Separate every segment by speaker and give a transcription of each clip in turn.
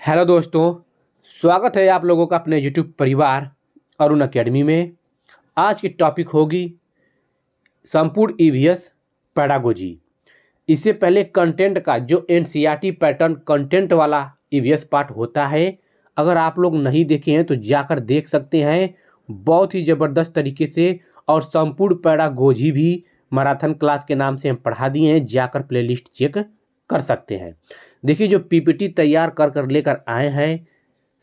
Speaker 1: Hello दोस्तों, स्वागत है आप लोगों का अपने यूट्यूब परिवार अरुण अकेडमी में। आज की टॉपिक होगी संपूर्ण ईवीएस पैडागोजी। इससे पहले कंटेंट का जो एनसीईआरटी पैटर्न कंटेंट वाला ईवीएस पार्ट होता है, अगर आप लोग नहीं देखे हैं तो जाकर देख सकते हैं। बहुत ही ज़बरदस्त तरीके से और संपूर्ण पैडागोजी भी मैराथन क्लास के नाम से हम पढ़ा दिए हैं, जाकर प्लेलिस्ट चेक कर सकते हैं। देखिए, जो पीपीटी तैयार कर कर लेकर आए हैं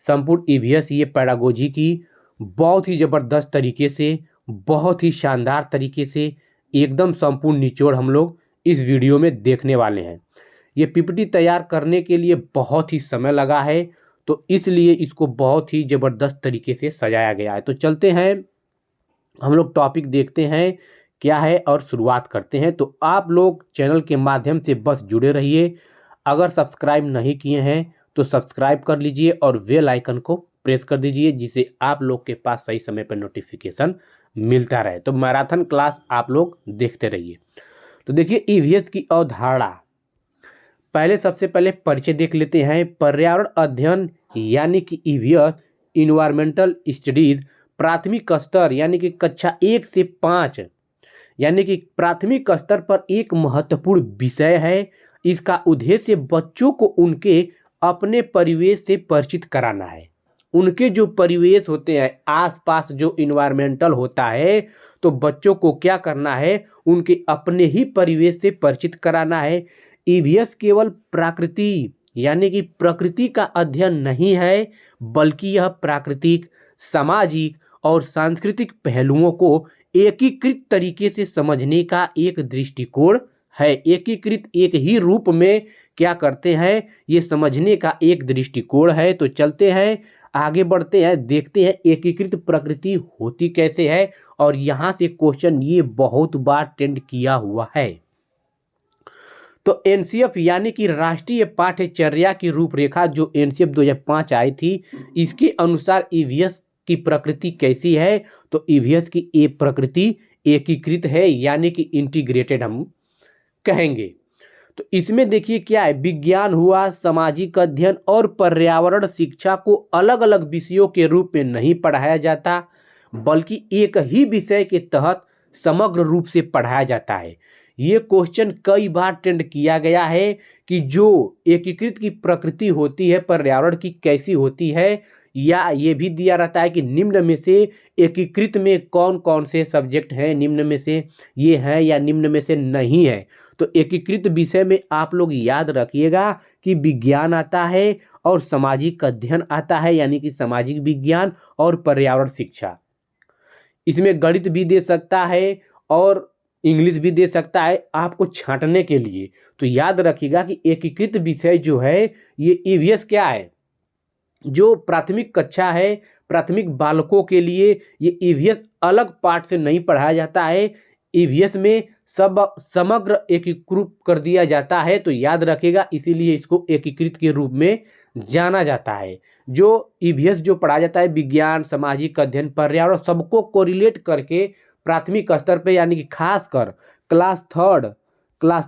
Speaker 1: संपूर्ण ईवीएस ये पैडागोजी की, बहुत ही ज़बरदस्त तरीके से, बहुत ही शानदार तरीके से एकदम संपूर्ण निचोड़ हम लोग इस वीडियो में देखने वाले हैं। ये पीपीटी तैयार करने के लिए बहुत ही समय लगा है, तो इसलिए इसको बहुत ही ज़बरदस्त तरीके से सजाया गया है। तो चलते हैं, हम लोग टॉपिक देखते हैं क्या है और शुरुआत करते हैं। तो आप लोग चैनल के माध्यम से बस जुड़े रहिए। अगर सब्सक्राइब नहीं किए हैं तो सब्सक्राइब कर लीजिए और बेल आइकन को प्रेस कर दीजिए, जिससे आप लोग के पास सही समय पर नोटिफिकेशन मिलता रहे। तो मैराथन क्लास आप लोग देखते रहिए। तो देखिए, ईवीएस की अवधारणा, पहले सबसे पहले परिचय देख लेते हैं। पर्यावरण अध्ययन यानी कि ईवीएस, इन्वायरमेंटल स्टडीज, प्राथमिक स्तर यानी कि कक्षा 1 से 5 यानी कि प्राथमिक स्तर पर एक महत्वपूर्ण विषय है। इसका उद्देश्य बच्चों को उनके अपने परिवेश से परिचित कराना है। उनके जो परिवेश होते हैं, आसपास जो इन्वायरमेंटल होता है, तो बच्चों को क्या करना है, उनके अपने ही परिवेश से परिचित कराना है। ईवीएस केवल प्रकृति यानी कि प्रकृति का अध्ययन नहीं है, बल्कि यह प्राकृतिक, सामाजिक और सांस्कृतिक पहलुओं को एकीकृत तरीके से समझने का एक दृष्टिकोण है। एकीकृत एक ही रूप में क्या करते हैं, ये समझने का एक दृष्टिकोण है। तो चलते हैं, आगे बढ़ते हैं, देखते हैं एकीकृत प्रकृति होती कैसे है। और यहाँ से क्वेश्चन ये बहुत बार ट्रेंड किया हुआ है। तो एनसीएफ यानी कि राष्ट्रीय पाठ्यचर्या की रूपरेखा जो एनसीएफ 2005 आई थी, इसके अनुसार ईवीएस की प्रकृति कैसी है। तो ईवीएस की ये प्रकृति एकीकृत है, यानी कि इंटीग्रेटेड हम कहेंगे। तो इसमें देखिए क्या है, विज्ञान हुआ, सामाजिक अध्ययन और पर्यावरण शिक्षा को अलग अलग विषयों के रूप में नहीं पढ़ाया जाता, बल्कि एक ही विषय के तहत समग्र रूप से पढ़ाया जाता है। ये क्वेश्चन कई बार ट्रेंड किया गया है कि जो एकीकृत की प्रकृति होती है पर्यावरण की कैसी होती है, या ये भी दिया रहता है कि निम्न में से एकीकृत में कौन कौन से सब्जेक्ट हैं, निम्न में से ये हैं या निम्न में से नहीं है। तो एकीकृत विषय में आप लोग याद रखिएगा कि विज्ञान आता है और सामाजिक अध्ययन आता है, यानी कि सामाजिक विज्ञान और पर्यावरण शिक्षा। इसमें गणित भी दे सकता है और इंग्लिश भी दे सकता है आपको छांटने के लिए। तो याद रखिएगा कि एकीकृत विषय जो है, ये ईवीएस क्या है, जो प्राथमिक कक्षा है, प्राथमिक बालकों के लिए ये ईवीएस अलग पार्ट से नहीं पढ़ाया जाता है। ईवीएस में सब समग्र एकीकृत कर दिया जाता है। तो याद रखिएगा, इसीलिए इसको एकीकृत के रूप में जाना जाता है। जो ईवीएस जो पढ़ाया जाता है, विज्ञान, सामाजिक अध्ययन, पर्यावरण, सबको कोरिलेट करके प्राथमिक स्तर पे, यानी कि खासकर क्लास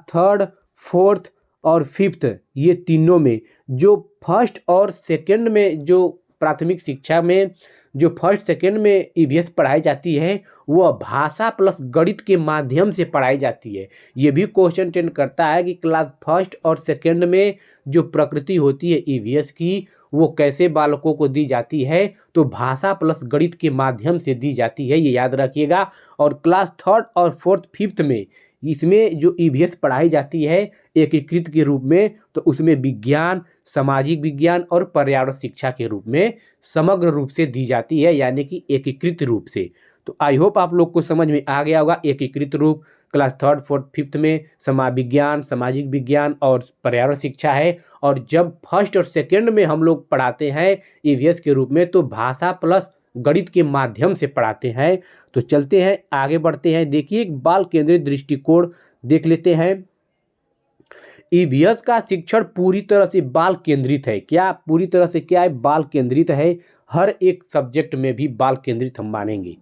Speaker 1: थर्ड, फोर्थ और फिफ्थ, ये तीनों में जो फर्स्ट और सेकंड में जो प्राथमिक शिक्षा में जो फर्स्ट सेकंड में ईवीएस पढ़ाई जाती है, वह भाषा प्लस गणित के माध्यम से पढ़ाई जाती है। ये भी क्वेश्चन ट्रेंड करता है कि क्लास फर्स्ट और सेकंड में जो प्रकृति होती है ईवीएस की, वो कैसे बालकों को दी जाती है। तो भाषा प्लस गणित के माध्यम से दी जाती है, ये याद रखिएगा। और क्लास थर्ड और फोर्थ फिफ्थ में इसमें जो ईवीएस पढ़ाई जाती है एकीकृत के रूप में, तो उसमें विज्ञान, सामाजिक विज्ञान और पर्यावरण शिक्षा के रूप में समग्र रूप से दी जाती है, यानी कि एकीकृत रूप से। तो आई होप आप लोग को समझ में आ गया होगा। एकीकृत रूप क्लास थर्ड, फोर्थ, फिफ्थ में विज्ञान, सामाजिक विज्ञान और पर्यावरण शिक्षा है। और जब फर्स्ट और सेकंड में हम लोग पढ़ाते हैं ईवीएस के रूप में, तो भाषा प्लस गणित के माध्यम से पढ़ाते हैं। तो चलते हैं, आगे बढ़ते हैं। देखिए, एक बाल केंद्रित दृष्टिकोण देख लेते हैं। ईवीएस का शिक्षण पूरी तरह से बाल केंद्रित है। क्या पूरी तरह से क्या है, बाल केंद्रित है। हर एक सब्जेक्ट में भी बाल केंद्रित हम मानेंगे।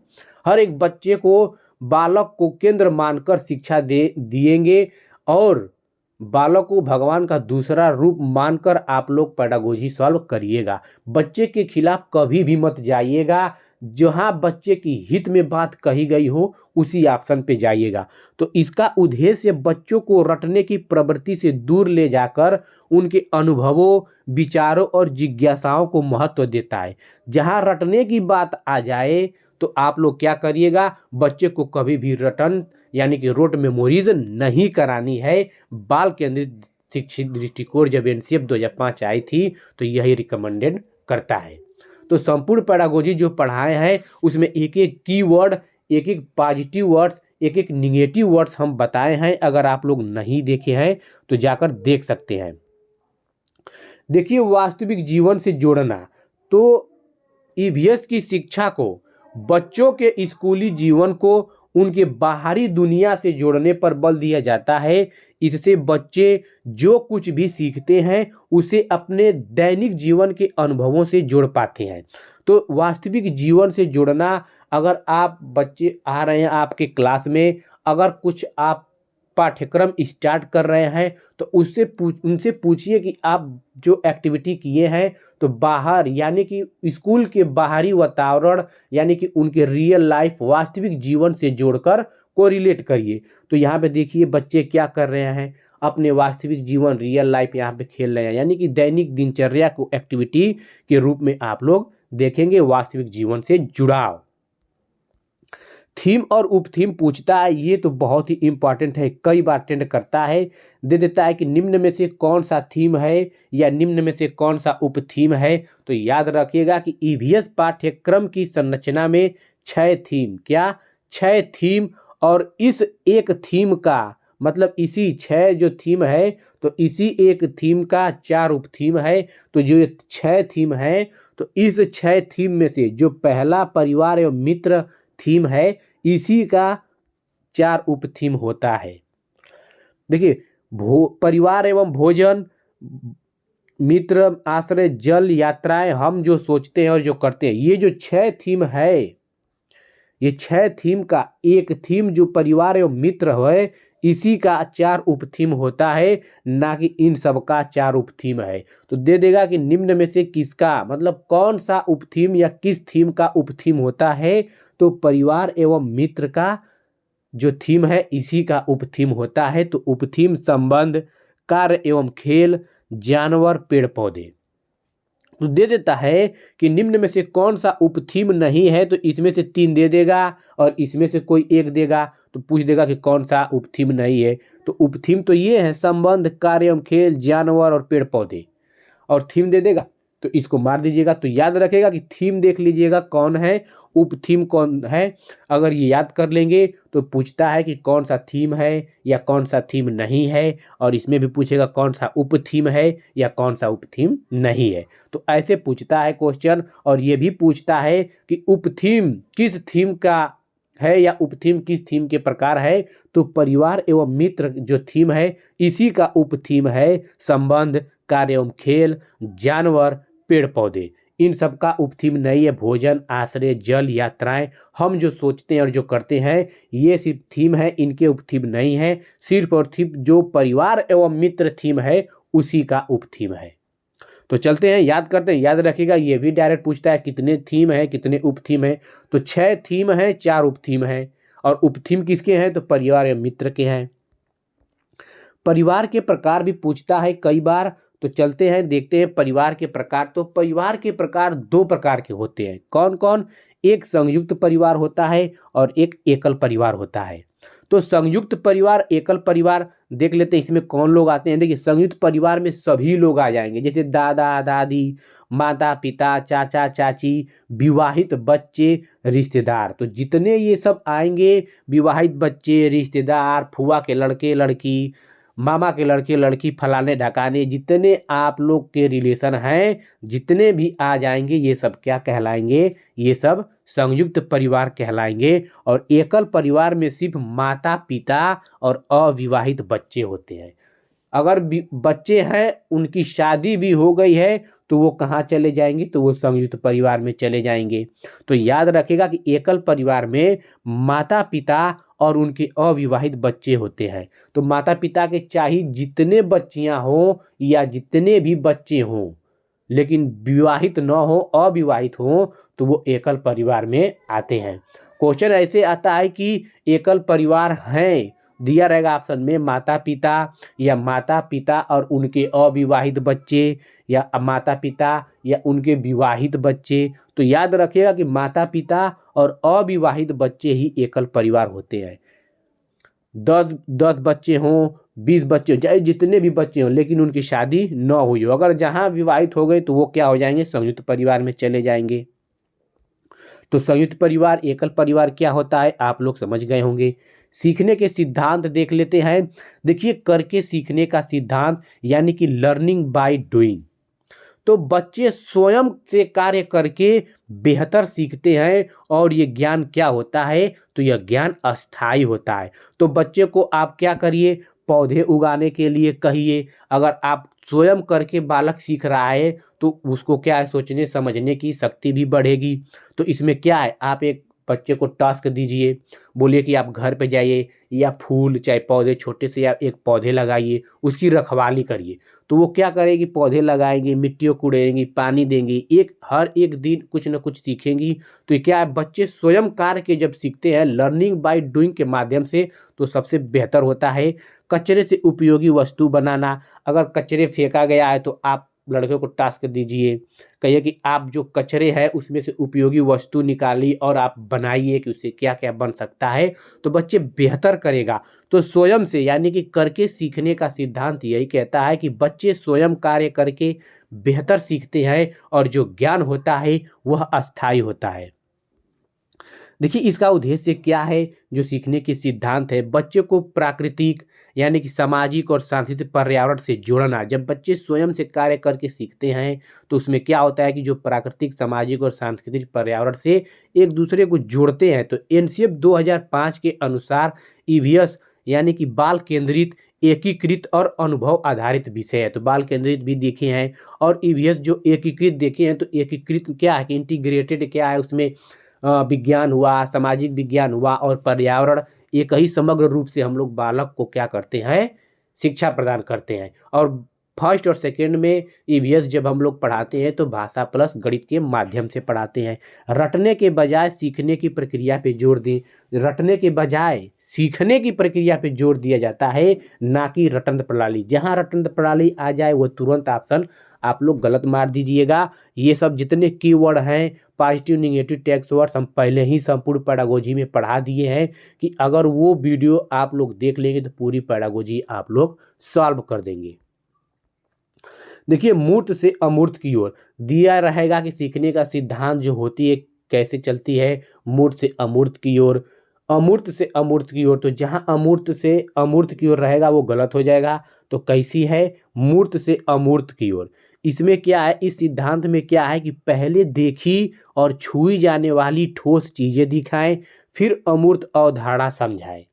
Speaker 1: हर एक बच्चे को, बालक को केंद्र मानकर शिक्षा दिएंगे। और बालक को भगवान का दूसरा रूप मानकर आप लोग पेडागोजी सॉल्व करिएगा। बच्चे के खिलाफ कभी भी मत जाइएगा। जहां बच्चे की हित में बात कही गई हो उसी ऑप्शन पे जाइएगा। तो इसका उद्देश्य बच्चों को रटने की प्रवृत्ति से दूर ले जाकर उनके अनुभवों, विचारों और जिज्ञासाओं को महत्व देता है। जहां रटने की बात आ जाए तो आप लोग क्या करिएगा, बच्चे को कभी भी रटन यानी कि रोट मेमोरीज नहीं करानी है। बाल केंद्रित शिक्षित दृष्टिकोण जब एनसीएफ 2005 आई थी तो यही रिकमेंडेड करता है। तो संपूर्ण पेडागोजी जो पढ़ाए हैं उसमें एक एक कीवर्ड, एक एक पॉजिटिव वर्ड्स, एक एक निगेटिव वर्ड्स हम बताए हैं। अगर आप लोग नहीं देखे हैं तो जाकर देख सकते हैं। देखिए, वास्तविक जीवन से जोड़ना, तो ईवीएस की शिक्षा को बच्चों के स्कूली जीवन को उनके बाहरी दुनिया से जोड़ने पर बल दिया जाता है। इससे बच्चे जो कुछ भी सीखते हैं उसे अपने दैनिक जीवन के अनुभवों से जोड़ पाते हैं। तो वास्तविक जीवन से जोड़ना, अगर आप बच्चे आ रहे हैं आपके क्लास में, अगर कुछ आप पाठ्यक्रम स्टार्ट कर रहे हैं तो उनसे पूछिए कि आप जो एक्टिविटी किए हैं तो बाहर यानी कि स्कूल के बाहरी वातावरण यानी कि उनके रियल लाइफ वास्तविक जीवन से जोड़कर कोरिलेट करिए। तो यहाँ पे देखिए बच्चे क्या कर रहे हैं, अपने वास्तविक जीवन रियल लाइफ यहाँ पे खेल रहे हैं, यानी कि दैनिक दिनचर्या को एक्टिविटी के रूप में आप लोग देखेंगे। वास्तविक जीवन से जुड़ाव, थीम और उपथीम पूछता है, ये तो बहुत ही इंपॉर्टेंट है, कई बार टेंड करता है। दे देता है कि निम्न में से कौन सा थीम है या निम्न में से कौन सा उपथीम है। तो याद रखिएगा कि ईवीएस पाठ्यक्रम की संरचना में 6 थीम, क्या 6 थीम, और इस एक थीम का मतलब इसी 6 जो थीम है तो इसी एक थीम का 4 उपथीम है। तो जो 6 थीम है तो इस 6 थीम में से जो पहला परिवार एवं मित्र थीम है इसी का 4 उपथीम होता है। देखिए, परिवार एवं भोजन, मित्र, आश्रय, जल, यात्राएं, हम जो सोचते हैं और जो करते हैं, ये जो 6 थीम है, ये 6 थीम का एक थीम जो परिवार एवं मित्र है इसी का 4 उपथीम होता है, ना कि इन सब का 4 उपथीम है। तो दे देगा कि निम्न में से किसका मतलब कौन सा उपथीम या किस थीम का उपथीम होता है। तो परिवार एवं मित्र का जो थीम है इसी का उपथीम होता है। तो उपथीम संबंध, कार्य एवं खेल, जानवर, पेड़ पौधे। तो दे देता है कि निम्न में से कौन सा उपथीम नहीं है, तो इसमें से 3 दे देगा और इसमें से कोई एक देगा। तो पूछ देगा कि कौन सा उपथीम नहीं है। तो उपथीम तो ये है संबंध, कार्य एवं खेल, जानवर और पेड़ पौधे, और थीम दे देगा तो इसको मार दीजिएगा। तो याद रखेगा कि थीम देख लीजिएगा कौन है, उपथीम कौन है। अगर ये याद कर लेंगे तो पूछता है कि कौन सा थीम है या कौन सा थीम नहीं है, और इसमें भी पूछेगा कौन सा उपथीम है या कौन सा उपथीम नहीं है। तो ऐसे पूछता है क्वेश्चन। और ये भी पूछता है कि उपथीम किस थीम का है या उपथीम किस थीम के प्रकार है। तो परिवार एवं मित्र जो थीम है इसी का उपथीम है संबंध, कार्य एवं खेल, जानवर, पेड़ पौधे। इन सब का उपथीम नहीं है भोजन, आश्रय, जल, यात्राएं, हम जो सोचते हैं और जो करते हैं ये सिर्फ थीम है, इनके उपथीम नहीं है। सिर्फ और सिर्फ जो परिवार एवं मित्र थीम है उसी का उपथीम है। तो चलते हैं याद करते हैं। याद रखिएगा ये भी डायरेक्ट पूछता है कितने थीम है कितने उपथीम है। तो 6 थीम है, 4 उपथीम है, और उपथीम किसके हैं तो परिवार एवं मित्र के हैं। परिवार के प्रकार भी पूछता है कई बार। तो चलते हैं देखते हैं परिवार के प्रकार। तो परिवार के प्रकार 2 प्रकार के होते हैं। कौन कौन? एक संयुक्त परिवार होता है और एक एकल परिवार होता है। तो संयुक्त परिवार, एकल परिवार देख लेते हैं इसमें कौन लोग आते हैं। देखिए, संयुक्त परिवार में सभी लोग आ जाएंगे, जैसे दादा दादी, माता पिता, चाचा चाची, विवाहित बच्चे, रिश्तेदार। तो जितने ये सब आएंगे, विवाहित बच्चे, रिश्तेदार, फुआ के लड़के लड़की, मामा के लड़के लड़की, फलाने ढकाने, जितने आप लोग के रिलेशन हैं जितने भी आ जाएंगे ये सब क्या कहलाएंगे, ये सब संयुक्त परिवार कहलाएंगे। और एकल परिवार में सिर्फ माता पिता और अविवाहित बच्चे होते हैं। अगर बच्चे हैं उनकी शादी भी हो गई है तो वो कहाँ चले जाएंगे, तो वो संयुक्त परिवार में चले जाएंगे। तो याद रखेगा कि एकल परिवार में माता पिता और उनके अविवाहित बच्चे होते हैं। तो माता पिता के चाहे जितने बच्चियां हों या जितने भी बच्चे हों, लेकिन विवाहित न हो, अविवाहित हो, तो वो एकल परिवार में आते हैं। क्वेश्चन ऐसे आता है कि एकल परिवार हैं, दिया रहेगा ऑप्शन में माता पिता या माता पिता और उनके अविवाहित बच्चे या माता पिता या उनके विवाहित बच्चे। तो याद रखिएगा कि माता पिता और अविवाहित बच्चे ही एकल परिवार होते हैं। 10 बच्चे हों, 20 बच्चे हों, चाहे जितने भी बच्चे हों, लेकिन उनकी शादी न हुई हो, अगर जहां विवाहित हो गए तो वो क्या हो जाएंगे, संयुक्त परिवार में चले जाएंगे। तो संयुक्त परिवार, एकल परिवार क्या होता है आप लोग समझ गए होंगे। सीखने के सिद्धांत देख लेते हैं। देखिए, करके सीखने का सिद्धांत यानी कि लर्निंग बाय डूइंग। तो बच्चे स्वयं से कार्य करके बेहतर सीखते हैं और ये ज्ञान क्या होता है, तो यह ज्ञान अस्थायी होता है। तो बच्चे को आप क्या करिए, पौधे उगाने के लिए कहिए। अगर आप स्वयं करके बालक सीख रहा है तो उसको क्या है, सोचने समझने की शक्ति भी बढ़ेगी। तो इसमें क्या है, आप एक बच्चे को टास्क दीजिए, बोलिए कि आप घर पे जाइए या फूल चाहे पौधे छोटे से या एक पौधे लगाइए, उसकी रखवाली करिए। तो वो क्या करेगी, पौधे लगाएंगी, मिट्टी को कुड़ेंगी, पानी देंगी, हर एक दिन कुछ न कुछ सीखेंगी। तो ये क्या है, बच्चे स्वयं कार्य के जब सीखते हैं लर्निंग बाय डूइंग के माध्यम से, तो सबसे बेहतर होता है। कचरे से उपयोगी वस्तु बनाना, अगर कचरे फेंका गया है तो आप लड़के को टास्क दीजिए, कहिए कि आप जो कचरे है उसमें से उपयोगी वस्तु निकालिए और आप बनाइए कि उससे क्या क्या बन सकता है। तो बच्चे बेहतर करेगा। तो स्वयं से यानी कि करके सीखने का सिद्धांत यही कहता है कि बच्चे स्वयं कार्य करके बेहतर सीखते हैं और जो ज्ञान होता है वह अस्थायी होता है। देखिए, इसका उद्देश्य क्या है, जो सीखने के सिद्धांत है, बच्चे को प्राकृतिक यानी कि सामाजिक और सांस्कृतिक पर्यावरण से जोड़ना। जब बच्चे स्वयं से कार्य करके सीखते हैं तो उसमें क्या होता है कि जो प्राकृतिक, सामाजिक और सांस्कृतिक पर्यावरण से एक दूसरे को जोड़ते हैं। तो एनसीएफ 2005 के अनुसार ईवीएस यानी कि बाल केंद्रित, एकीकृत और अनुभव आधारित विषय है। तो बाल केंद्रित भी देखे हैं और ईवीएस जो एकीकृत देखे हैं। तो एकीकृत क्या है कि इंटीग्रेटेड क्या है, उसमें विज्ञान हुआ, सामाजिक विज्ञान हुआ और पर्यावरण, एक ही समग्र रूप से हम लोग बालक को क्या करते हैं, शिक्षा प्रदान करते हैं। और फर्स्ट और सेकंड में ईवीएस जब हम लोग पढ़ाते हैं तो भाषा प्लस गणित के माध्यम से पढ़ाते हैं। रटने के बजाय सीखने की प्रक्रिया पे जोर दें। रटने के बजाय सीखने की प्रक्रिया पे जोर दिया जाता है, ना कि रटन प्रणाली। जहां रटन प्रणाली आ जाए वो तुरंत ऑप्शन आप लोग गलत मार दीजिएगा। ये सब जितने कीवर्ड हैं, पॉजिटिव निगेटिव टेक्स्ट वर्ड्स, हम पहले ही संपूर्ण पैडागोजी में पढ़ा दिए हैं कि अगर वो वीडियो आप लोग देख लेंगे तो पूरी पैडागोजी आप लोग सॉल्व कर देंगे। देखिए, मूर्त से अमूर्त की ओर दिया रहेगा कि सीखने का सिद्धांत जो होती है कैसे चलती है, मूर्त से अमूर्त की ओर, अमूर्त से अमूर्त की ओर। तो जहां अमूर्त से अमूर्त की ओर रहेगा वो गलत हो जाएगा। तो कैसी है, मूर्त से अमूर्त की ओर। इसमें क्या है, इस सिद्धांत में क्या है कि पहले देखी और छुई जाने वाली ठोस चीजें दिखाएं, फिर अमूर्त अवधारणा समझाएं।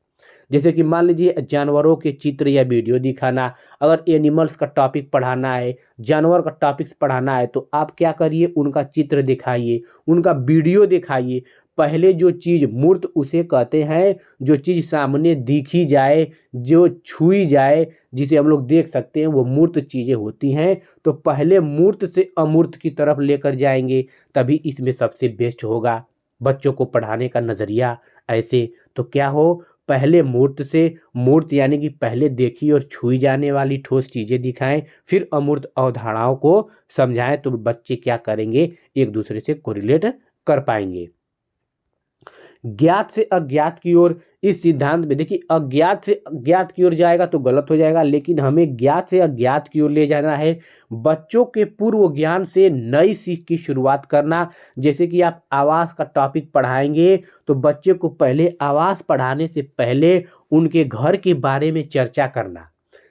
Speaker 1: जैसे कि मान लीजिए जानवरों के चित्र या वीडियो दिखाना, अगर एनिमल्स का टॉपिक पढ़ाना है, जानवर का टॉपिक्स पढ़ाना है, तो आप क्या करिए, उनका चित्र दिखाइए, उनका वीडियो दिखाइए। पहले जो चीज़ मूर्त उसे कहते हैं, जो चीज़ सामने दिखी जाए, जो छुई जाए, जिसे हम लोग देख सकते हैं, वो मूर्त चीज़ें होती हैं। तो पहले मूर्त से अमूर्त की तरफ लेकर जाएंगे, तभी इसमें सबसे बेस्ट होगा बच्चों को पढ़ाने का नज़रिया। ऐसे तो क्या हो, पहले मूर्त से, मूर्त यानी कि पहले देखी और छुई जाने वाली ठोस चीज़ें दिखाएं, फिर अमूर्त अवधारणाओं को समझाएं। तो बच्चे क्या करेंगे, एक दूसरे से कोरिलेट कर पाएंगे। ज्ञात से अज्ञात की ओर, इस सिद्धांत में देखिए अज्ञात से अज्ञात की ओर जाएगा तो गलत हो जाएगा, लेकिन हमें ज्ञात से अज्ञात की ओर ले जाना है। बच्चों के पूर्व ज्ञान से नई सीख की शुरुआत करना। जैसे कि आप आवास का टॉपिक पढ़ाएंगे तो बच्चे को पहले आवास पढ़ाने से पहले उनके घर के बारे में चर्चा करना।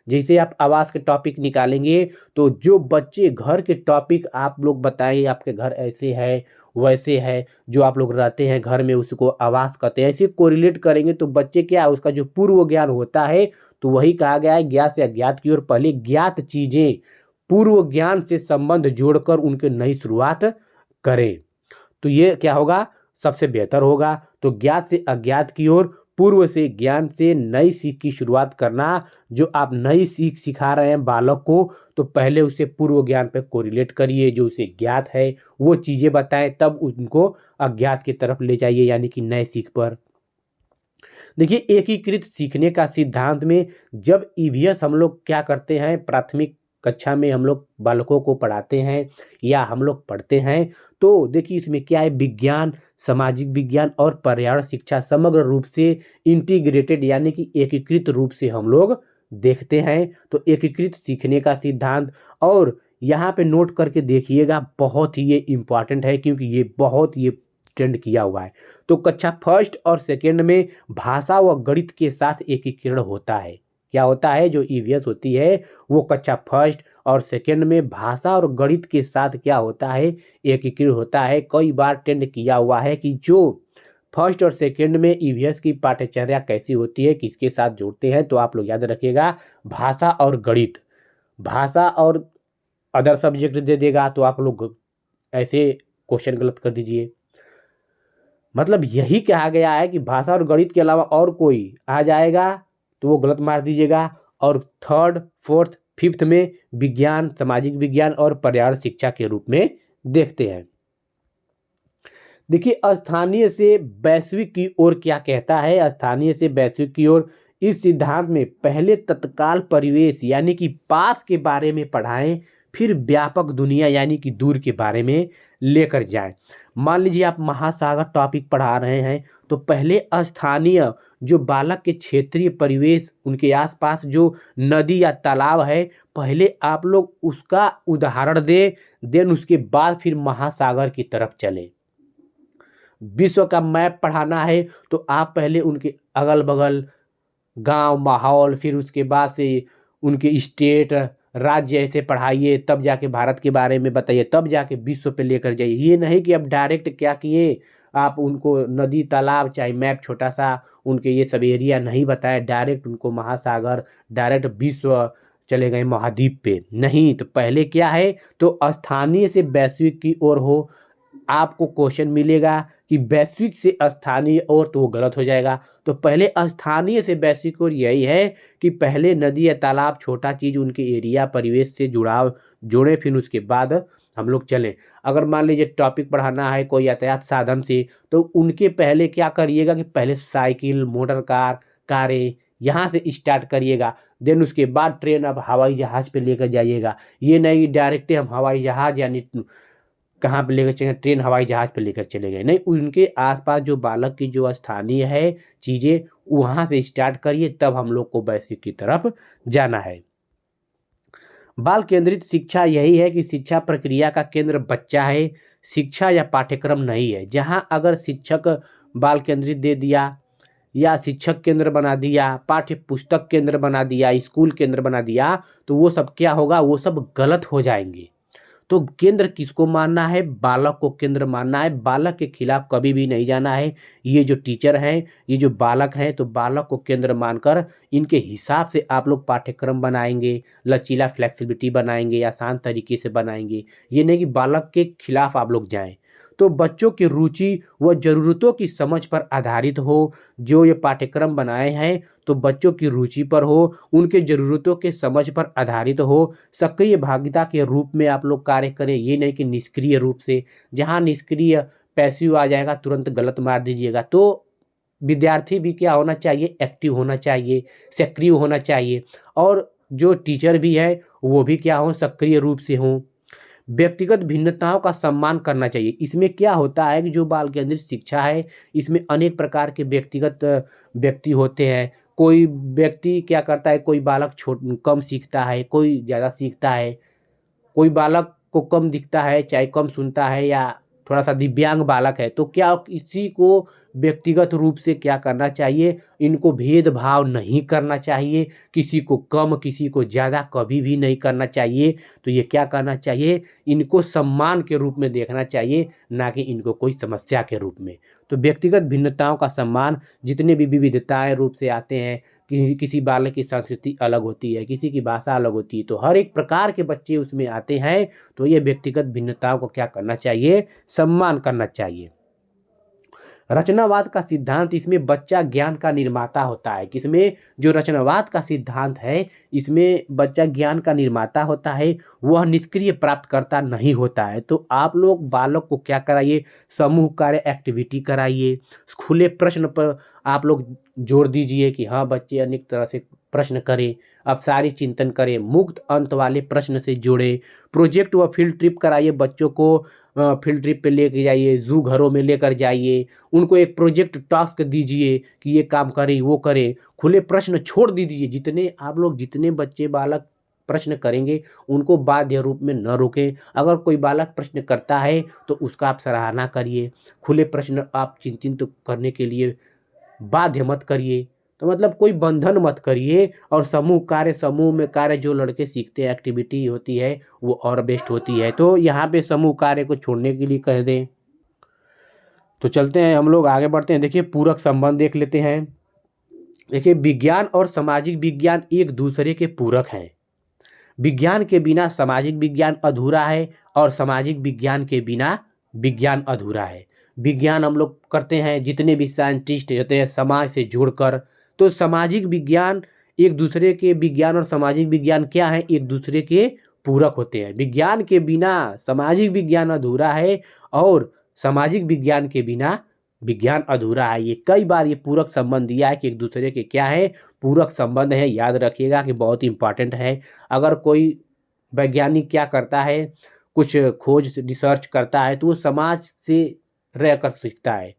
Speaker 1: जैसे आप आवास के टॉपिक निकालेंगे तो जो बच्चे घर के टॉपिक आप लोग बताएंगे, आपके घर ऐसे है वैसे है, जो आप लोग रहते हैं घर में उसको आवास कहते हैं, ऐसे कोरिलेट करेंगे तो बच्चे क्या, उसका जो पूर्व ज्ञान होता है, तो वही कहा गया है ज्ञात से अज्ञात की ओर। पहले ज्ञात चीजें पूर्व ज्ञान से संबंध जोड़कर उनके नई शुरुआत करें, तो ये क्या होगा, सबसे बेहतर होगा। तो ज्ञात से अज्ञात की ओर, पूर्व से ज्ञान से नई सीख की शुरुआत करना। जो आप नई सीख सिखा रहे हैं बालक को, तो पहले उसे पूर्व ज्ञान पे कोरिलेट करिए, जो उसे ज्ञात है वो चीज़ें बताएं, तब उनको अज्ञात की तरफ ले जाइए, यानी कि नए सीख पर। देखिए, एकीकृत सीखने का सिद्धांत में जब ईवीएस हम लोग क्या करते हैं, प्राथमिक कक्षा में हम लोग बालकों को पढ़ाते हैं या हम लोग पढ़ते हैं, तो देखिए इसमें क्या है, विज्ञान, सामाजिक विज्ञान और पर्यावरण शिक्षा समग्र रूप से इंटीग्रेटेड यानी कि एकीकृत रूप से हम लोग देखते हैं। तो एकीकृत सीखने का सिद्धांत, और यहाँ पे नोट करके देखिएगा, बहुत ही ये इम्पॉर्टेंट है क्योंकि ये बहुत ये ट्रेंड किया हुआ है। तो कक्षा फर्स्ट और सेकेंड में भाषा व गणित के साथ एकीकरण होता है। क्या होता है, जो ईवीएस होती है वो कक्षा फर्स्ट और सेकेंड में भाषा और गणित के साथ क्या होता है, एकीकृत होता है। कई बार ट्रेंड किया हुआ है कि जो फर्स्ट और सेकेंड में ईवीएस की पाठ्यचर्या कैसी होती है, किसके साथ जोड़ते हैं, तो आप लोग याद रखिएगा, भाषा और गणित। भाषा और अदर सब्जेक्ट दे देगा तो आप लोग ऐसे क्वेश्चन गलत कर दीजिए। मतलब यही कहा गया है कि भाषा और गणित के अलावा और कोई आ जाएगा तो वो गलत मार दीजिएगा। और थर्ड, फोर्थ, फिफ्थ में विज्ञान, सामाजिक विज्ञान और पर्यावरण शिक्षा के रूप में देखते हैं। देखिए, स्थानीय से वैश्विक की ओर क्या कहता है, स्थानीय से वैश्विक की ओर इस सिद्धांत में पहले तत्काल परिवेश यानी कि पास के बारे में पढ़ाएं, फिर व्यापक दुनिया यानी कि दूर के बारे में लेकर जाएं। मान लीजिए आप महासागर टॉपिक पढ़ा रहे हैं, तो पहले स्थानीय जो बालक के क्षेत्रीय परिवेश, उनके आसपास जो नदी या तालाब है, पहले आप लोग उसका उदाहरण देन उसके बाद फिर महासागर की तरफ चले। विश्व का मैप पढ़ाना है तो आप पहले उनके अगल बगल गांव, माहौल, फिर उसके बाद से उनके स्टेट, राज्य ऐसे पढ़ाइए, तब जाके भारत के बारे में बताइए, तब जाके विश्व पे लेकर जाइए। ये नहीं कि अब डायरेक्ट क्या किए, आप उनको नदी, तालाब, चाहे मैप छोटा सा उनके ये सब एरिया नहीं बताए, डायरेक्ट उनको महासागर, डायरेक्ट विश्व चले गए महाद्वीप पे, नहीं। तो पहले क्या है, तो स्थानीय से वैश्विक की ओर हो। आपको क्वेश्चन मिलेगा कि वैश्विक से स्थानीय और, तो वो गलत हो जाएगा। तो पहले स्थानीय से वैश्विक और यही है कि पहले नदी या तालाब, छोटा चीज, उनके एरिया, परिवेश से जुड़ाव जोड़े, फिर उसके बाद हम लोग चलें। अगर मान लीजिए टॉपिक पढ़ाना है कोई यातायात साधन से, तो उनके पहले क्या करिएगा कि पहले साइकिल, मोटर कार, कारें यहाँ से स्टार्ट करिएगा, देन उसके बाद ट्रेन, अब हवाई जहाज पे लेकर जाइएगा। ये नहीं डायरेक्ट हम हवाई जहाज यानी कहाँ पे लेकर चले, ट्रेन, हवाई जहाज पे लेकर चले गए, नहीं। उनके आसपास जो बालक की जो स्थानीय है चीज़ें, वहाँ से स्टार्ट करिए, तब हम लोग को वैश्विक की तरफ जाना है। बाल केंद्रित शिक्षा यही है कि शिक्षा प्रक्रिया का केंद्र बच्चा है, शिक्षा या पाठ्यक्रम नहीं है। जहाँ अगर शिक्षक बाल केंद्रित दे दिया या शिक्षक केंद्र बना दिया, पाठ्य पुस्तक केंद्र बना दिया, स्कूल केंद्र बना दिया, तो वो सब क्या होगा, वो सब गलत हो जाएंगे। तो केंद्र किसको मानना है, बालक को केंद्र मानना है, बालक के खिलाफ कभी भी नहीं जाना है। ये जो टीचर हैं, ये जो बालक हैं, तो बालक को केंद्र मानकर इनके हिसाब से आप लोग पाठ्यक्रम बनाएंगे, लचीला फ्लेक्सिबिलिटी बनाएंगे, आसान तरीके से बनाएंगे। ये नहीं कि बालक के खिलाफ आप लोग जाएं। तो बच्चों की रुचि व ज़रूरतों की समझ पर आधारित हो। जो ये पाठ्यक्रम बनाए हैं तो बच्चों की रुचि पर हो, उनके ज़रूरतों के समझ पर आधारित हो। सक्रिय भागीदारी के रूप में आप लोग कार्य करें, ये नहीं कि निष्क्रिय रूप से। जहाँ निष्क्रिय, पैसिव आ जाएगा तुरंत गलत मार दीजिएगा। तो विद्यार्थी भी क्या होना चाहिए, एक्टिव होना चाहिए, सक्रिय होना चाहिए। और जो टीचर भी है वो भी क्या हो, सक्रिय रूप से हों। व्यक्तिगत भिन्नताओं का सम्मान करना चाहिए। इसमें क्या होता है कि जो बाल केंद्रित शिक्षा है, इसमें अनेक प्रकार के व्यक्तिगत व्यक्ति होते हैं। कोई व्यक्ति क्या करता है, कोई बालक कम सीखता है, कोई ज़्यादा सीखता है, कोई बालक को कम दिखता है, चाहे कम सुनता है, या थोड़ा सा दिव्यांग बालक है, तो क्या इसी को व्यक्तिगत रूप से क्या करना चाहिए, इनको भेदभाव नहीं करना चाहिए। किसी को कम, किसी को ज़्यादा कभी भी नहीं करना चाहिए। तो ये क्या करना चाहिए, इनको सम्मान के रूप में देखना चाहिए, ना कि इनको कोई समस्या के रूप में। तो व्यक्तिगत भिन्नताओं का सम्मान, जितने भी विविधताएं रूप से आते हैं, किसी बालक की संस्कृति अलग होती है, किसी की भाषा अलग होती है, तो हर एक प्रकार के बच्चे उसमें आते हैं। तो ये व्यक्तिगत भिन्नताओं को क्या करना चाहिए, सम्मान करना चाहिए। रचनावाद का सिद्धांत, इसमें बच्चा ज्ञान का निर्माता होता है। किसमें? जो रचनावाद का सिद्धांत है, इसमें बच्चा ज्ञान का निर्माता होता है, वह निष्क्रिय प्राप्तकर्ता नहीं होता है। तो आप लोग बालक को क्या कराइए? समूह कार्य एक्टिविटी कराइए, खुले प्रश्न पर आप लोग जोर दीजिए कि हाँ बच्चे अनेक तरह से प्रश्न करें, अब सारी चिंतन करें, मुक्त अंत वाले प्रश्न से जोड़े, प्रोजेक्ट व फील्ड ट्रिप कराइए बच्चों को, फील्ड ट्रिप पे लेके जाइए, जू घरों में लेकर जाइए, उनको एक प्रोजेक्ट टास्क दीजिए कि ये काम करें वो करें, खुले प्रश्न छोड़ दीजिए। जितने आप लोग जितने बच्चे बालक प्रश्न करेंगे उनको बाध्य रूप में न रोकें। अगर कोई बालक प्रश्न करता है तो उसका आप सराहना करिए, खुले प्रश्न आप चिंतित करने के लिए बाध्य मत करिए। तो मतलब कोई बंधन मत करिए, और समूह में कार्य जो लड़के सीखते हैं, एक्टिविटी होती है वो और बेस्ट होती है। तो यहाँ पे समूह कार्य को छोड़ने के लिए कह दें। तो चलते हैं, हम लोग आगे बढ़ते हैं। देखिए पूरक संबंध देख लेते हैं। देखिए विज्ञान और सामाजिक विज्ञान एक दूसरे के पूरक हैं। विज्ञान के बिना सामाजिक विज्ञान अधूरा है, और सामाजिक विज्ञान के बिना विज्ञान अधूरा है। विज्ञान हम लोग करते हैं, जितने भी साइंटिस्ट होते हैं समाज से जुड़कर। तो सामाजिक विज्ञान एक दूसरे के, विज्ञान और सामाजिक विज्ञान क्या है? एक दूसरे के पूरक होते हैं। विज्ञान के बिना सामाजिक विज्ञान अधूरा है, और सामाजिक विज्ञान के बिना विज्ञान अधूरा है। ये कई बार ये पूरक संबंध दिया है कि एक दूसरे के क्या है? पूरक संबंध है। याद रखिएगा कि बहुत इंपॉर्टेंट है। अगर कोई वैज्ञानिक क्या करता है, कुछ खोज रिसर्च करता है, तो वो समाज से रहकर सीखता है,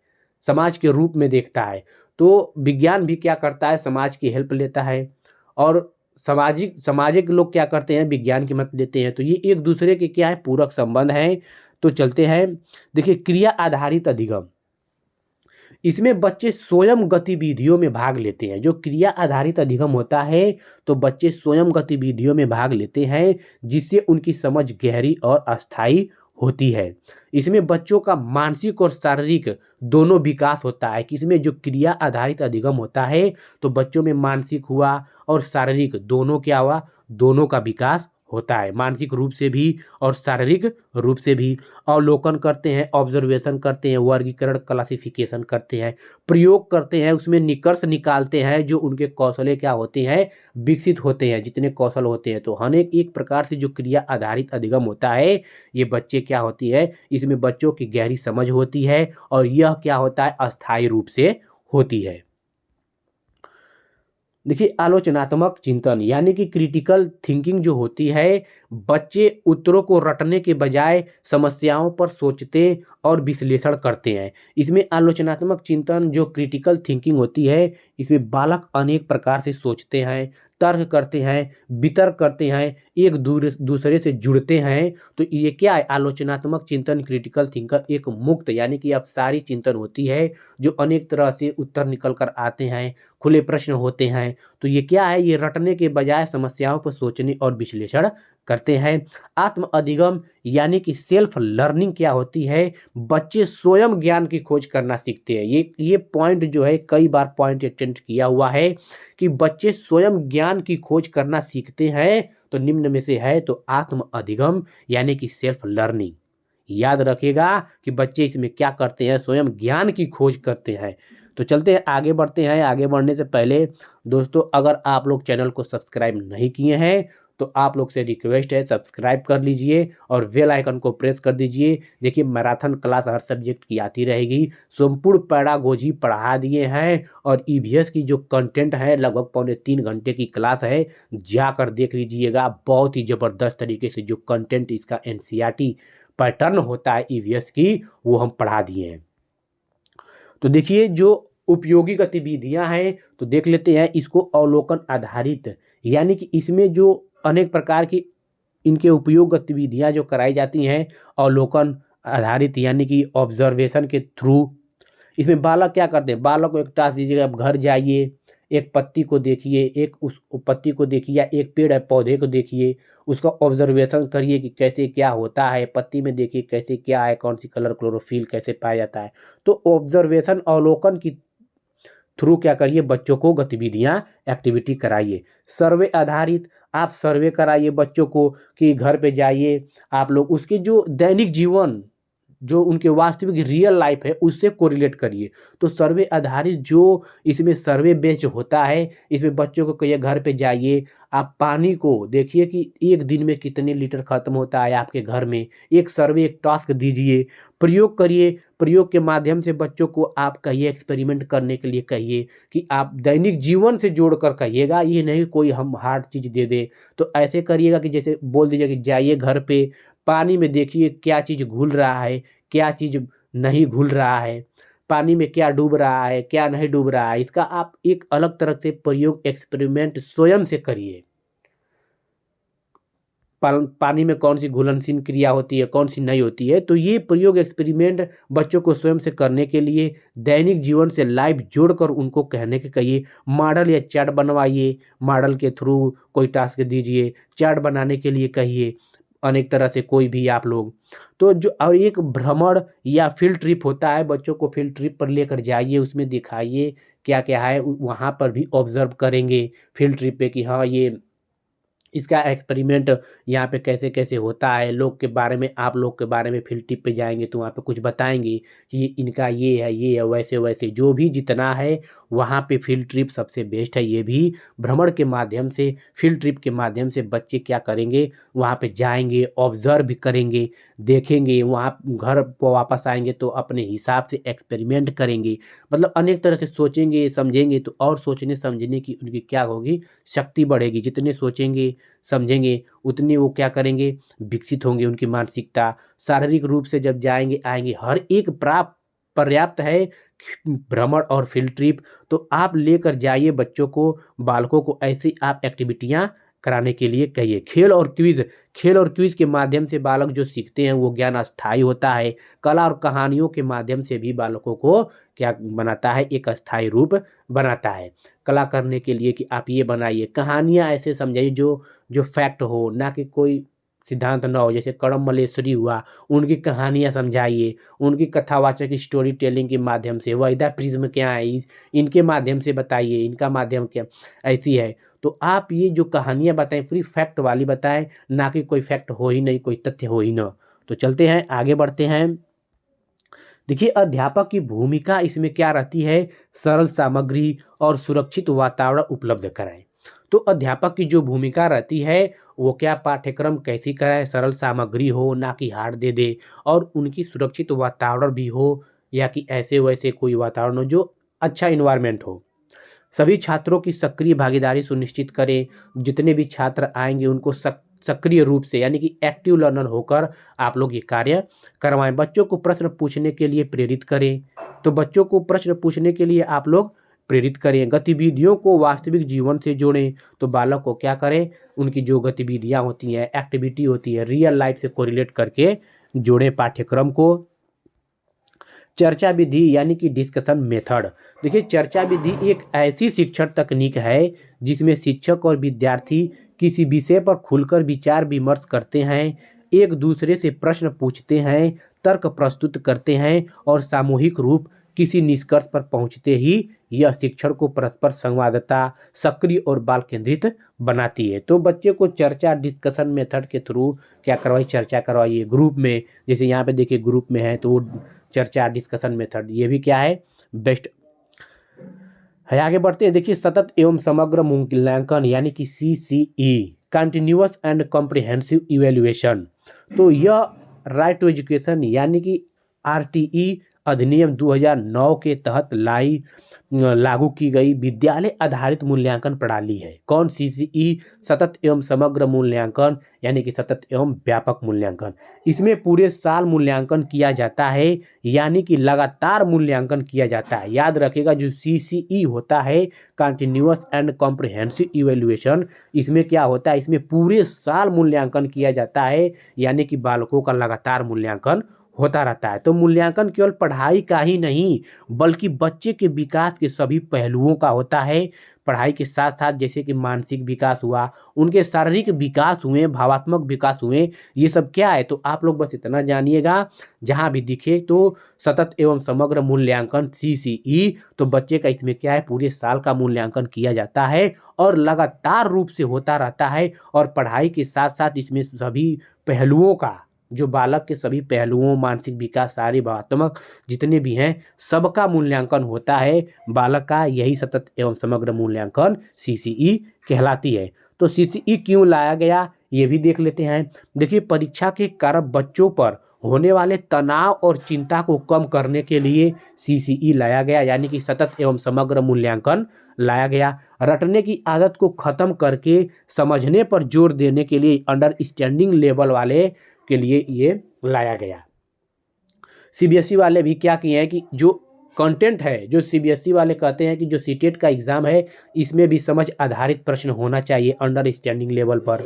Speaker 1: समाज के रूप में देखता है। तो विज्ञान भी क्या करता है? समाज की हेल्प लेता है, और सामाजिक लोग क्या करते हैं? विज्ञान की मदद लेते हैं। तो ये एक दूसरे के क्या है? पूरक संबंध है। तो चलते हैं, देखिए क्रिया आधारित अधिगम, इसमें बच्चे स्वयं गतिविधियों में भाग लेते हैं। जो क्रिया आधारित अधिगम होता है, तो बच्चे स्वयं गतिविधियों में भाग लेते हैं, जिससे उनकी समझ गहरी और अस्थायी होती है। इसमें बच्चों का मानसिक और शारीरिक दोनों विकास होता है। किसमें? जो क्रिया आधारित अधिगम होता है, तो बच्चों में मानसिक हुआ और शारीरिक दोनों क्या हुआ? दोनों का विकास होता है, मानसिक रूप से भी और शारीरिक रूप से भी। अवलोकन करते हैं, ऑब्जर्वेशन करते हैं, वर्गीकरण क्लासिफिकेशन करते हैं, प्रयोग करते हैं, उसमें निष्कर्ष निकालते हैं, जो उनके कौशल क्या होते हैं? विकसित होते हैं, जितने कौशल होते हैं। तो अनेक एक प्रकार से जो क्रिया आधारित अधिगम होता है, ये बच्चे क्या होती है? इसमें बच्चों की गहरी समझ होती है, और यह क्या होता है? अस्थायी रूप से होती है। देखिए आलोचनात्मक चिंतन, यानी कि क्रिटिकल थिंकिंग जो होती है, बच्चे उत्तरों को रटने के बजाय समस्याओं पर सोचते और विश्लेषण करते हैं। इसमें आलोचनात्मक चिंतन जो क्रिटिकल थिंकिंग होती है, इसमें बालक अनेक प्रकार से सोचते हैं, तर्क करते हैं, वितर्क करते हैं, एक दूसरे से जुड़ते हैं। तो ये क्या है? आलोचनात्मक चिंतन, क्रिटिकल थिंकर एक मुक्त, यानी कि अब सारी चिंतन होती है, जो अनेक तरह से उत्तर निकल कर आते हैं, खुले प्रश्न होते हैं। तो ये क्या है? ये रटने के बजाय समस्याओं पर सोचने और विश्लेषण करते हैं। आत्म अधिगम, यानी कि सेल्फ लर्निंग क्या होती है? बच्चे स्वयं ज्ञान की खोज करना सीखते हैं। ये पॉइंट जो है, कई बार पॉइंट अटेंड किया हुआ है कि बच्चे स्वयं ज्ञान की खोज करना सीखते हैं। तो निम्न में से है तो आत्म अधिगम, यानी कि सेल्फ लर्निंग। याद रखिएगा कि बच्चे इसमें क्या करते हैं? स्वयं ज्ञान की खोज करते हैं। तो चलते हैं, आगे बढ़ते हैं। आगे बढ़ने से पहले दोस्तों, अगर आप लोग चैनल को सब्सक्राइब नहीं किए हैं, तो आप लोग से रिक्वेस्ट है सब्सक्राइब कर लीजिए और बेल आइकन को प्रेस कर दीजिए। देखिए मैराथन क्लास हर सब्जेक्ट की आती रहेगी। संपूर्ण पैडागोजी पढ़ा दिए हैं, और ईवीएस की जो कंटेंट है, लगभग 2.5-3 घंटे की क्लास है, जाकर देख लीजिएगा। बहुत ही ज़बरदस्त तरीके से जो कंटेंट इसका एनसीईआरटी पैटर्न होता है ईवीएस की, वो हम पढ़ा दिए हैं। तो देखिए जो उपयोगी गतिविधियां हैं, तो देख लेते हैं इसको। अवलोकन आधारित, यानी कि इसमें जो अनेक प्रकार की इनके उपयोग गतिविधियां जो कराई जाती हैं, अवलोकन आधारित, यानी कि ऑब्जर्वेशन के थ्रू। इसमें बालक क्या करते हैं? बालक को एक टास्क दीजिएगा, आप घर जाइए, एक पत्ती को देखिए, एक उस पत्ती को देखिए, या एक पेड़ है पौधे को देखिए, उसका ऑब्जर्वेशन करिए कि कैसे क्या होता है। पत्ती में देखिए कैसे क्या है, कौन सी कलर क्लोरोफिल कैसे पाया जाता है। तो ऑब्जर्वेशन, अवलोकन की थ्रू क्या करिए? बच्चों को गतिविधियां, एक्टिविटी कराइए। सर्वे आधारित, आप सर्वे कराइए बच्चों को कि घर पे जाइए, आप लोग उसके जो दैनिक जीवन जो उनके वास्तविक रियल लाइफ है उससे कोरिलेट करिए। तो सर्वे आधारित जो इसमें सर्वे बेस्ड होता है, इसमें बच्चों को कहिए घर पे जाइए, आप पानी को देखिए कि एक दिन में कितने लीटर खत्म होता है आपके घर में। एक सर्वे, एक टास्क दीजिए, प्रयोग करिए। प्रयोग के माध्यम से बच्चों को आप कहिए, एक्सपेरिमेंट करने के लिए कहिए कि आप दैनिक जीवन से जोड़कर कहिएगा, ये नहीं कोई हम हार्ड चीज़ दे दे। तो ऐसे करिएगा कि जैसे बोल दीजिए कि जाइए घर पे, पानी में देखिए क्या चीज़ घुल रहा है, क्या चीज़ नहीं घुल रहा है, पानी में क्या डूब रहा है, क्या नहीं डूब रहा है। इसका आप एक अलग तरह से प्रयोग, एक्सपेरिमेंट स्वयं से करिए। पानी में कौन सी घुलनशील क्रिया होती है, कौन सी नहीं होती है। तो ये प्रयोग, एक्सपेरिमेंट बच्चों को स्वयं से करने के लिए दैनिक जीवन से लाइव जोड़कर उनको कहने के कहिए। मॉडल या चार्ट बनवाइए, मॉडल के थ्रू कोई टास्क दीजिए, चार्ट बनाने के लिए कहिए, अनेक तरह से कोई भी आप लोग। तो जो और एक भ्रमण या फील्ड ट्रिप होता है, बच्चों को फील्ड ट्रिप पर लेकर जाइए, उसमें दिखाइए क्या क्या है, वहाँ पर भी ऑब्जर्व करेंगे फील्ड ट्रिप पे कि हाँ ये इसका एक्सपेरिमेंट यहाँ पे कैसे-कैसे होता है। लोग के बारे में, आप लोग के बारे में फील्ड ट्रिप पे जाएँगे तो वहाँ पे कुछ बताएँगे कि इनका ये है, वैसे-वैसे जो भी जितना है वहाँ पे फील्ड ट्रिप सबसे बेस्ट है। ये भी भ्रमण के माध्यम से, फील्ड ट्रिप के माध्यम से बच्चे क्या करेंगे, वहाँ पे जाएँगे, ऑब्ज़र्व भी करेंगे, देखेंगे, वहाँ घर को वापस आएँगे तो अपने हिसाब से एक्सपेरिमेंट करेंगे। मतलब अनेक तरह से सोचेंगे, समझेंगे तो और सोचने समझने की उनकी क्या होगी, शक्ति बढ़ेगी। जितने सोचेंगे, समझेंगे, उतने वो क्या करेंगे, विकसित होंगे उनकी मानसिकता। शारीरिक रूप से जब जाएँगे, आएँगे, हर एक पर्याप्त है भ्रमण और फील्ड ट्रिप। तो आप लेकर जाइए बच्चों को, बालकों को ऐसी आप एक्टिविटियाँ कराने के लिए कहिए। खेल और क्विज़ के माध्यम से बालक जो सीखते हैं वो ज्ञान अस्थायी होता है। कला और कहानियों के माध्यम से भी बालकों को क्या बनाता है, एक अस्थायी रूप बनाता है। कला करने के लिए कि आप ये बनाइए, कहानियाँ ऐसे समझाइए जो जो फैक्ट हो, ना कि कोई सिद्धांत ना हो। जैसे कड़म मल्लेश्वरी हुआ, उनकी कहानियाँ समझाइए, उनकी कथावाचक स्टोरी टेलिंग के माध्यम से। वहीदा प्रिज्म क्या है, इनके माध्यम से बताइए, इनका माध्यम क्या ऐसी है। तो आप ये जो कहानियाँ बताएँ पूरी फैक्ट वाली बताएँ, ना कि कोई फैक्ट हो ही नहीं, कोई तथ्य हो ही ना। तो चलते हैं, आगे बढ़ते हैं। देखिए अध्यापक की भूमिका इसमें क्या रहती है, सरल सामग्री और सुरक्षित वातावरण उपलब्ध कराएं। तो अध्यापक की जो भूमिका रहती है वो क्या, पाठ्यक्रम कैसी कराए, सरल सामग्री हो, ना कि हार्ड दे दे, और उनकी सुरक्षित वातावरण भी हो, या कि ऐसे वैसे कोई वातावरण हो जो अच्छा इन्वायरमेंट हो। सभी छात्रों की सक्रिय भागीदारी सुनिश्चित करें। जितने भी छात्र आएंगे उनको सक्रिय रूप से, यानी कि एक्टिव लर्नर होकर आप लोग ये कार्य करवाएं। बच्चों को प्रश्न पूछने के लिए प्रेरित करें। तो बच्चों को प्रश्न पूछने के लिए आप लोग प्रेरित करें। गतिविधियों को वास्तविक जीवन से जोड़ें। तो बालक को क्या करें, उनकी जो गतिविधियां होती हैं, एक्टिविटी होती है, रियल लाइफ से कोरिलेट करके जोड़ें पाठ्यक्रम को। चर्चा विधि यानी कि डिस्कशन मेथड। देखिए चर्चा विधि एक ऐसी शिक्षण तकनीक है जिसमें शिक्षक और विद्यार्थी किसी विषय पर खुलकर विचार विमर्श करते हैं, एक दूसरे से प्रश्न पूछते हैं, तर्क प्रस्तुत करते हैं और सामूहिक रूप किसी निष्कर्ष पर पहुंचते ही यह शिक्षण को परस्पर संवादता, सक्रिय और बाल केंद्रित बनाती है। तो बच्चे को चर्चा डिस्कशन मेथड के थ्रू क्या करवाइए, चर्चा करवाइए ग्रुप में। जैसे यहाँ पे देखिए ग्रुप में है तो वो चर्चा डिस्कशन मेथड, ये भी क्या है, बेस्ट है। आगे बढ़ते हैं। देखिए सतत एवं समग्र मूल्यांकन यानी कि CCE, continuous and comprehensive evaluation. तो यह राइट टू एजुकेशन यानी कि RTE अधिनियम 2009 के तहत लागू की गई विद्यालय आधारित मूल्यांकन प्रणाली है। कौन, CCE, सतत एवं समग्र मूल्यांकन यानी कि सतत एवं व्यापक मूल्यांकन। इसमें पूरे साल मूल्यांकन किया जाता है, यानी कि लगातार मूल्यांकन किया जाता है। याद रखिएगा जो CCE होता है, कंटिन्यूअस एंड कॉम्प्रिहेंसिव इवेल्युएशन, इसमें क्या होता है, इसमें पूरे साल मूल्यांकन किया जाता है, यानी कि बालकों का लगातार मूल्यांकन होता रहता है। तो मूल्यांकन केवल पढ़ाई का ही नहीं बल्कि बच्चे के विकास के सभी पहलुओं का होता है। पढ़ाई के साथ साथ जैसे कि मानसिक विकास हुआ, उनके शारीरिक विकास हुए, भावात्मक विकास हुए, ये सब क्या है। तो आप लोग बस इतना जानिएगा, जहाँ भी दिखे तो सतत एवं समग्र मूल्यांकन CCE, तो बच्चे का इसमें क्या है, पूरे साल का मूल्यांकन किया जाता है और लगातार रूप से होता रहता है। और पढ़ाई के साथ साथ इसमें सभी पहलुओं का जो बालक के सभी पहलुओं, मानसिक विकास, सारी भावनात्मक जितने भी हैं, सबका मूल्यांकन होता है बालक का। यही सतत एवं समग्र मूल्यांकन सीसीई कहलाती है। तो सीसीई क्यों लाया गया ये भी देख लेते हैं। देखिए, परीक्षा के कारण बच्चों पर होने वाले तनाव और चिंता को कम करने के लिए सीसीई लाया गया, यानी कि सतत एवं समग्र मूल्यांकन लाया गया। रटने की आदत को खत्म करके समझने पर जोर देने के लिए अंडरस्टैंडिंग लेवल वाले के लिए ये लाया गया। सीबीएसई वाले भी क्या किए हैं कि जो कंटेंट है, जो सीबीएसई वाले कहते हैं कि जो सीटेट का एग्जाम है इसमें भी समझ आधारित प्रश्न होना चाहिए अंडरस्टैंडिंग लेवल पर।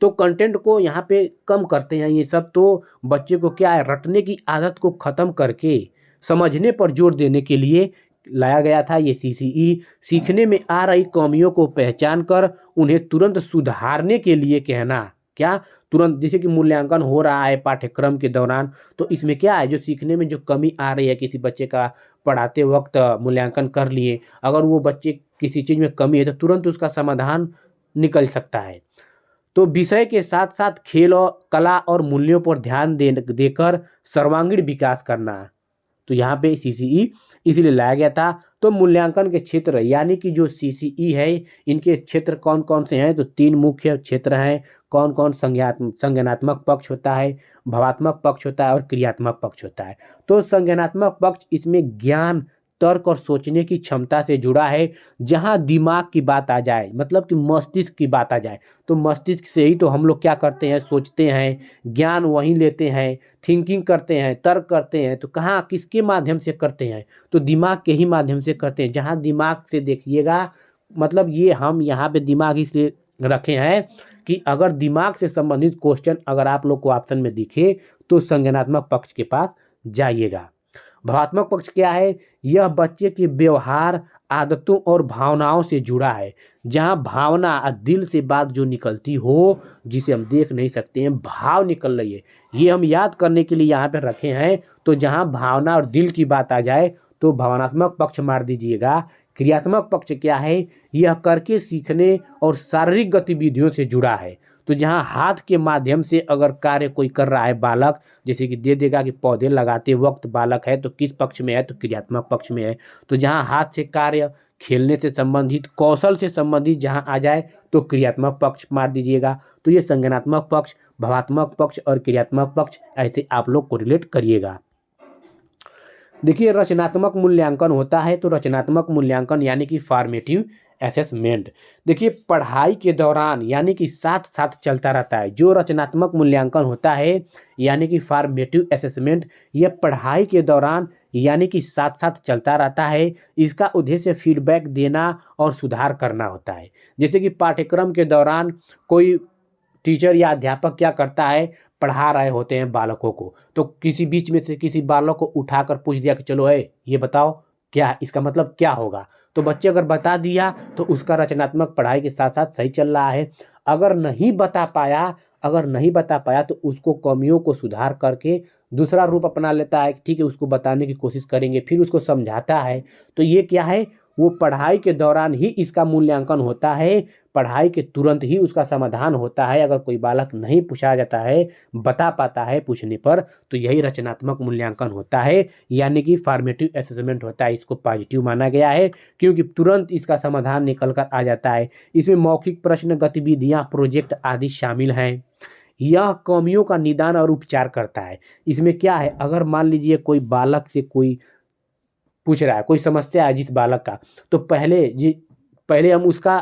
Speaker 1: तो कंटेंट को यहाँ पे कम करते हैं ये सब। तो बच्चे को क्या है, रटने की आदत को ख़त्म करके समझने पर जोर देने के लिए लाया गया था ये सीसीई। सीखने में आ रही कमियों को पहचान कर उन्हें तुरंत सुधारने के लिए कहना, क्या तुरंत, जैसे कि मूल्यांकन हो रहा है पाठ्यक्रम के दौरान, तो इसमें क्या है, जो सीखने में जो कमी आ रही है किसी बच्चे का, पढ़ाते वक्त मूल्यांकन कर लिए, अगर वो बच्चे किसी चीज़ में कमी है तो तुरंत उसका समाधान निकल सकता है। तो विषय के साथ साथ खेल और कला और मूल्यों पर ध्यान देकर सर्वांगीण विकास करना, तो यहाँ पे सीसीई इसीलिए लाया गया था। तो मूल्यांकन के क्षेत्र, यानी कि जो सीसीई है इनके क्षेत्र कौन कौन से हैं, तो 3 मुख्य क्षेत्र हैं। कौन कौन, संज्ञानात्मक पक्ष होता है, भावात्मक पक्ष होता है और क्रियात्मक पक्ष होता है। तो संज्ञानात्मक पक्ष इसमें ज्ञान, तर्क और सोचने की क्षमता से जुड़ा है। जहाँ दिमाग की बात आ जाए, मतलब कि मस्तिष्क की बात आ जाए, तो मस्तिष्क से ही तो हम लोग क्या करते हैं, सोचते हैं, ज्ञान वहीं लेते हैं, थिंकिंग करते हैं, तर्क करते हैं। तो कहाँ, किसके माध्यम से करते हैं, तो दिमाग के ही माध्यम से करते हैं। जहाँ दिमाग से देखिएगा, मतलब ये हम यहाँ पे दिमाग इसलिए रखे हैं कि अगर दिमाग से संबंधित क्वेश्चन अगर आप लोग को ऑप्शन में दिखे तो संज्ञानात्मक पक्ष के पास जाइएगा। भावात्मक पक्ष क्या है, यह बच्चे के व्यवहार, आदतों और भावनाओं से जुड़ा है। जहाँ भावना दिल से बात जो निकलती हो, जिसे हम देख नहीं सकते हैं, भाव निकल रही है, ये हम याद करने के लिए यहाँ पे रखे हैं। तो जहाँ भावना और दिल की बात आ जाए तो भावनात्मक पक्ष मार दीजिएगा। क्रियात्मक पक्ष क्या है, यह करके सीखने और शारीरिक गतिविधियों से जुड़ा है। तो जहाँ हाथ के माध्यम से अगर कार्य कोई कर रहा है बालक, जैसे कि दे देगा कि पौधे लगाते वक्त बालक है तो किस पक्ष में है, तो क्रियात्मक पक्ष में है। तो जहाँ हाथ से कार्य, खेलने से संबंधित, कौशल से संबंधित जहाँ आ जाए तो क्रियात्मक पक्ष मार दीजिएगा। तो ये संज्ञानात्मक पक्ष, भावात्मक पक्ष और क्रियात्मक पक्ष ऐसे आप लोग को रिलेट करिएगा। देखिए, रचनात्मक मूल्यांकन होता है। तो रचनात्मक मूल्यांकन यानी कि फॉर्मेटिव असेसमेंट, देखिए पढ़ाई के दौरान यानी कि साथ साथ चलता रहता है। जो रचनात्मक मूल्यांकन होता है यानी कि फॉर्मेटिव असेसमेंट, यह पढ़ाई के दौरान यानी कि साथ साथ चलता रहता है। इसका उद्देश्य फीडबैक देना और सुधार करना होता है। जैसे कि पाठ्यक्रम के दौरान कोई टीचर या अध्यापक क्या करता है, पढ़ा रहे होते हैं बालकों को, तो किसी बीच में से किसी बालक को उठाकर पूछ दिया कि चलो ये बताओ क्या इसका मतलब क्या होगा। तो बच्चे अगर बता दिया तो उसका रचनात्मक पढ़ाई के साथ साथ सही चल रहा है। अगर नहीं बता पाया तो उसको कमियों को सुधार करके दूसरा रूप अपना लेता है। ठीक है, उसको बताने की कोशिश करेंगे, फिर उसको समझाता है। तो ये क्या है, वो पढ़ाई के दौरान ही इसका मूल्यांकन होता है, पढ़ाई के तुरंत ही उसका समाधान होता है। अगर कोई बालक नहीं पूछा जाता है, बता पाता है पूछने पर, तो यही रचनात्मक मूल्यांकन होता है, यानी कि फॉर्मेटिव असेसमेंट होता है। इसको पॉजिटिव माना गया है क्योंकि तुरंत इसका समाधान निकल कर आ जाता है। इसमें मौखिक प्रश्न, गतिविधियाँ, प्रोजेक्ट आदि शामिल हैं। यह कमियों का निदान और उपचार करता है। इसमें क्या है, अगर मान लीजिए कोई बालक से कोई पूछ रहा है, कोई समस्या है जिस बालक का, तो पहले हम उसका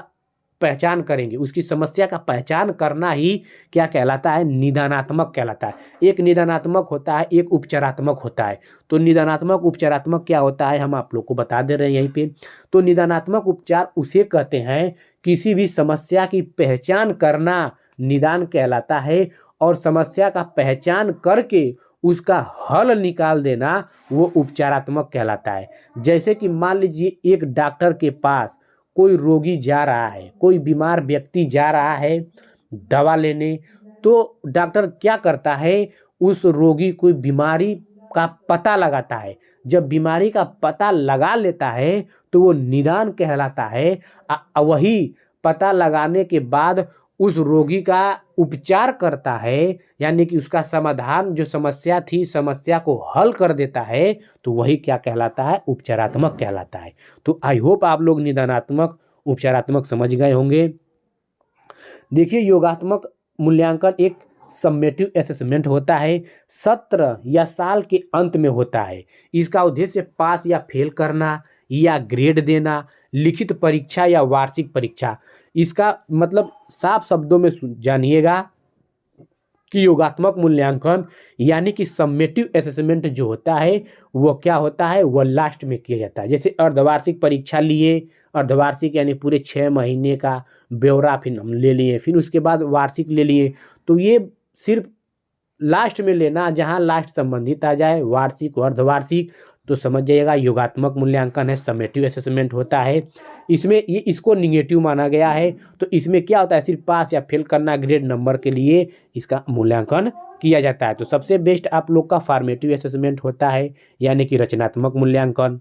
Speaker 1: पहचान करेंगे। उसकी समस्या का पहचान करना ही क्या कहलाता है, निदानात्मक कहलाता है। एक निदानात्मक होता है, एक उपचारात्मक होता है। तो निदानात्मक, उपचारात्मक क्या होता है हम आप लोग को बता दे रहे हैं यहीं पे। तो निदानात्मक उपचार उसे कहते हैं, किसी भी समस्या की पहचान करना निदान कहलाता है, और समस्या का पहचान करके उसका हल निकाल देना वो उपचारात्मक कहलाता है। जैसे कि मान लीजिए एक डॉक्टर के पास कोई रोगी जा रहा है, कोई बीमार व्यक्ति जा रहा है दवा लेने, तो डॉक्टर क्या करता है, उस रोगी को बीमारी का पता लगाता है। जब बीमारी का पता लगा लेता है तो वो निदान कहलाता है। वही पता लगाने के बाद उस रोगी का उपचार करता है, यानी कि उसका समाधान जो समस्या थी, समस्या को हल कर देता है, तो वही क्या कहलाता है? उपचारात्मक कहलाता है। तो आई होप आप लोग निदानात्मक, उपचारात्मक समझ गए होंगे। देखिए, योगात्मक मूल्यांकन एक सम्मेटिव असेसमेंट होता है, सत्र या साल के अंत में होता है। इसका उद्देश्य पास या फेल करना या ग्रेड देना, लिखित परीक्षा या वार्षिक परीक्षा। इसका मतलब साफ शब्दों में जानिएगा कि योगात्मक मूल्यांकन यानी कि सम्मेटिव असेसमेंट जो होता है वो क्या होता है? वो लास्ट में किया जाता है। जैसे अर्धवार्षिक परीक्षा लिए, अर्धवार्षिक यानी पूरे 6 महीने का ब्यौरा फिर हम ले लिए, फिर उसके बाद वार्षिक ले लिए। तो ये सिर्फ लास्ट में लेना, जहाँ लास्ट संबंधित आ जाए, वार्षिक और अर्धवार्षिक, तो समझ जाइएगा योगात्मक मूल्यांकन है, समेटिव असेसमेंट होता है। इसमें ये इसको निगेटिव माना गया है। तो इसमें क्या होता है? सिर्फ पास या फेल करना, ग्रेड नंबर के लिए इसका मूल्यांकन किया जाता है। तो सबसे बेस्ट आप लोग का फॉर्मेटिव असेसमेंट होता है, यानी कि रचनात्मक मूल्यांकन।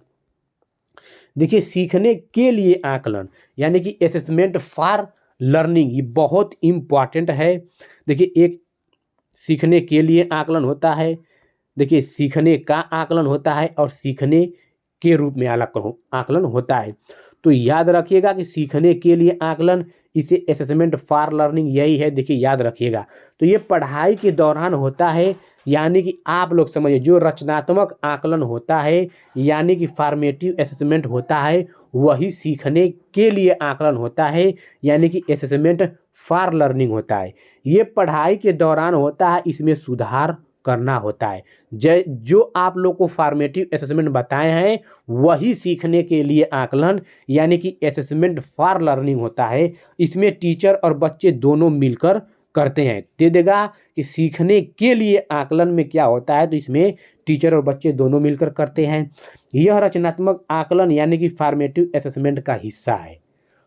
Speaker 1: देखिए, सीखने के लिए आकलन यानी कि असेसमेंट फॉर लर्निंग, ये बहुत इम्पॉर्टेंट है। देखिए, एक सीखने के लिए आकलन होता है, देखिए सीखने का आकलन होता है और सीखने के रूप में आकलन होता है। तो याद रखिएगा कि सीखने के लिए आकलन, इसे असेसमेंट फॉर लर्निंग यही है। देखिए याद रखिएगा। तो ये पढ़ाई के दौरान होता है, यानी कि आप लोग समझिए जो रचनात्मक आकलन होता है यानी कि फॉर्मेटिव असेसमेंट होता है, वही सीखने के लिए आकलन होता है, यानी कि असेसमेंट फॉर लर्निंग होता है। ये पढ़ाई के दौरान होता है, इसमें सुधार करना होता है। जो आप लोग को फॉर्मेटिव असेसमेंट बताए हैं वही सीखने के लिए आकलन यानी कि असेसमेंट फॉर लर्निंग होता है। इसमें टीचर और बच्चे दोनों मिलकर करते हैं। दे देगा कि सीखने के लिए आकलन में क्या होता है, तो इसमें टीचर और बच्चे दोनों मिलकर करते हैं। यह रचनात्मक आकलन यानी कि फॉर्मेटिव असेसमेंट का हिस्सा है।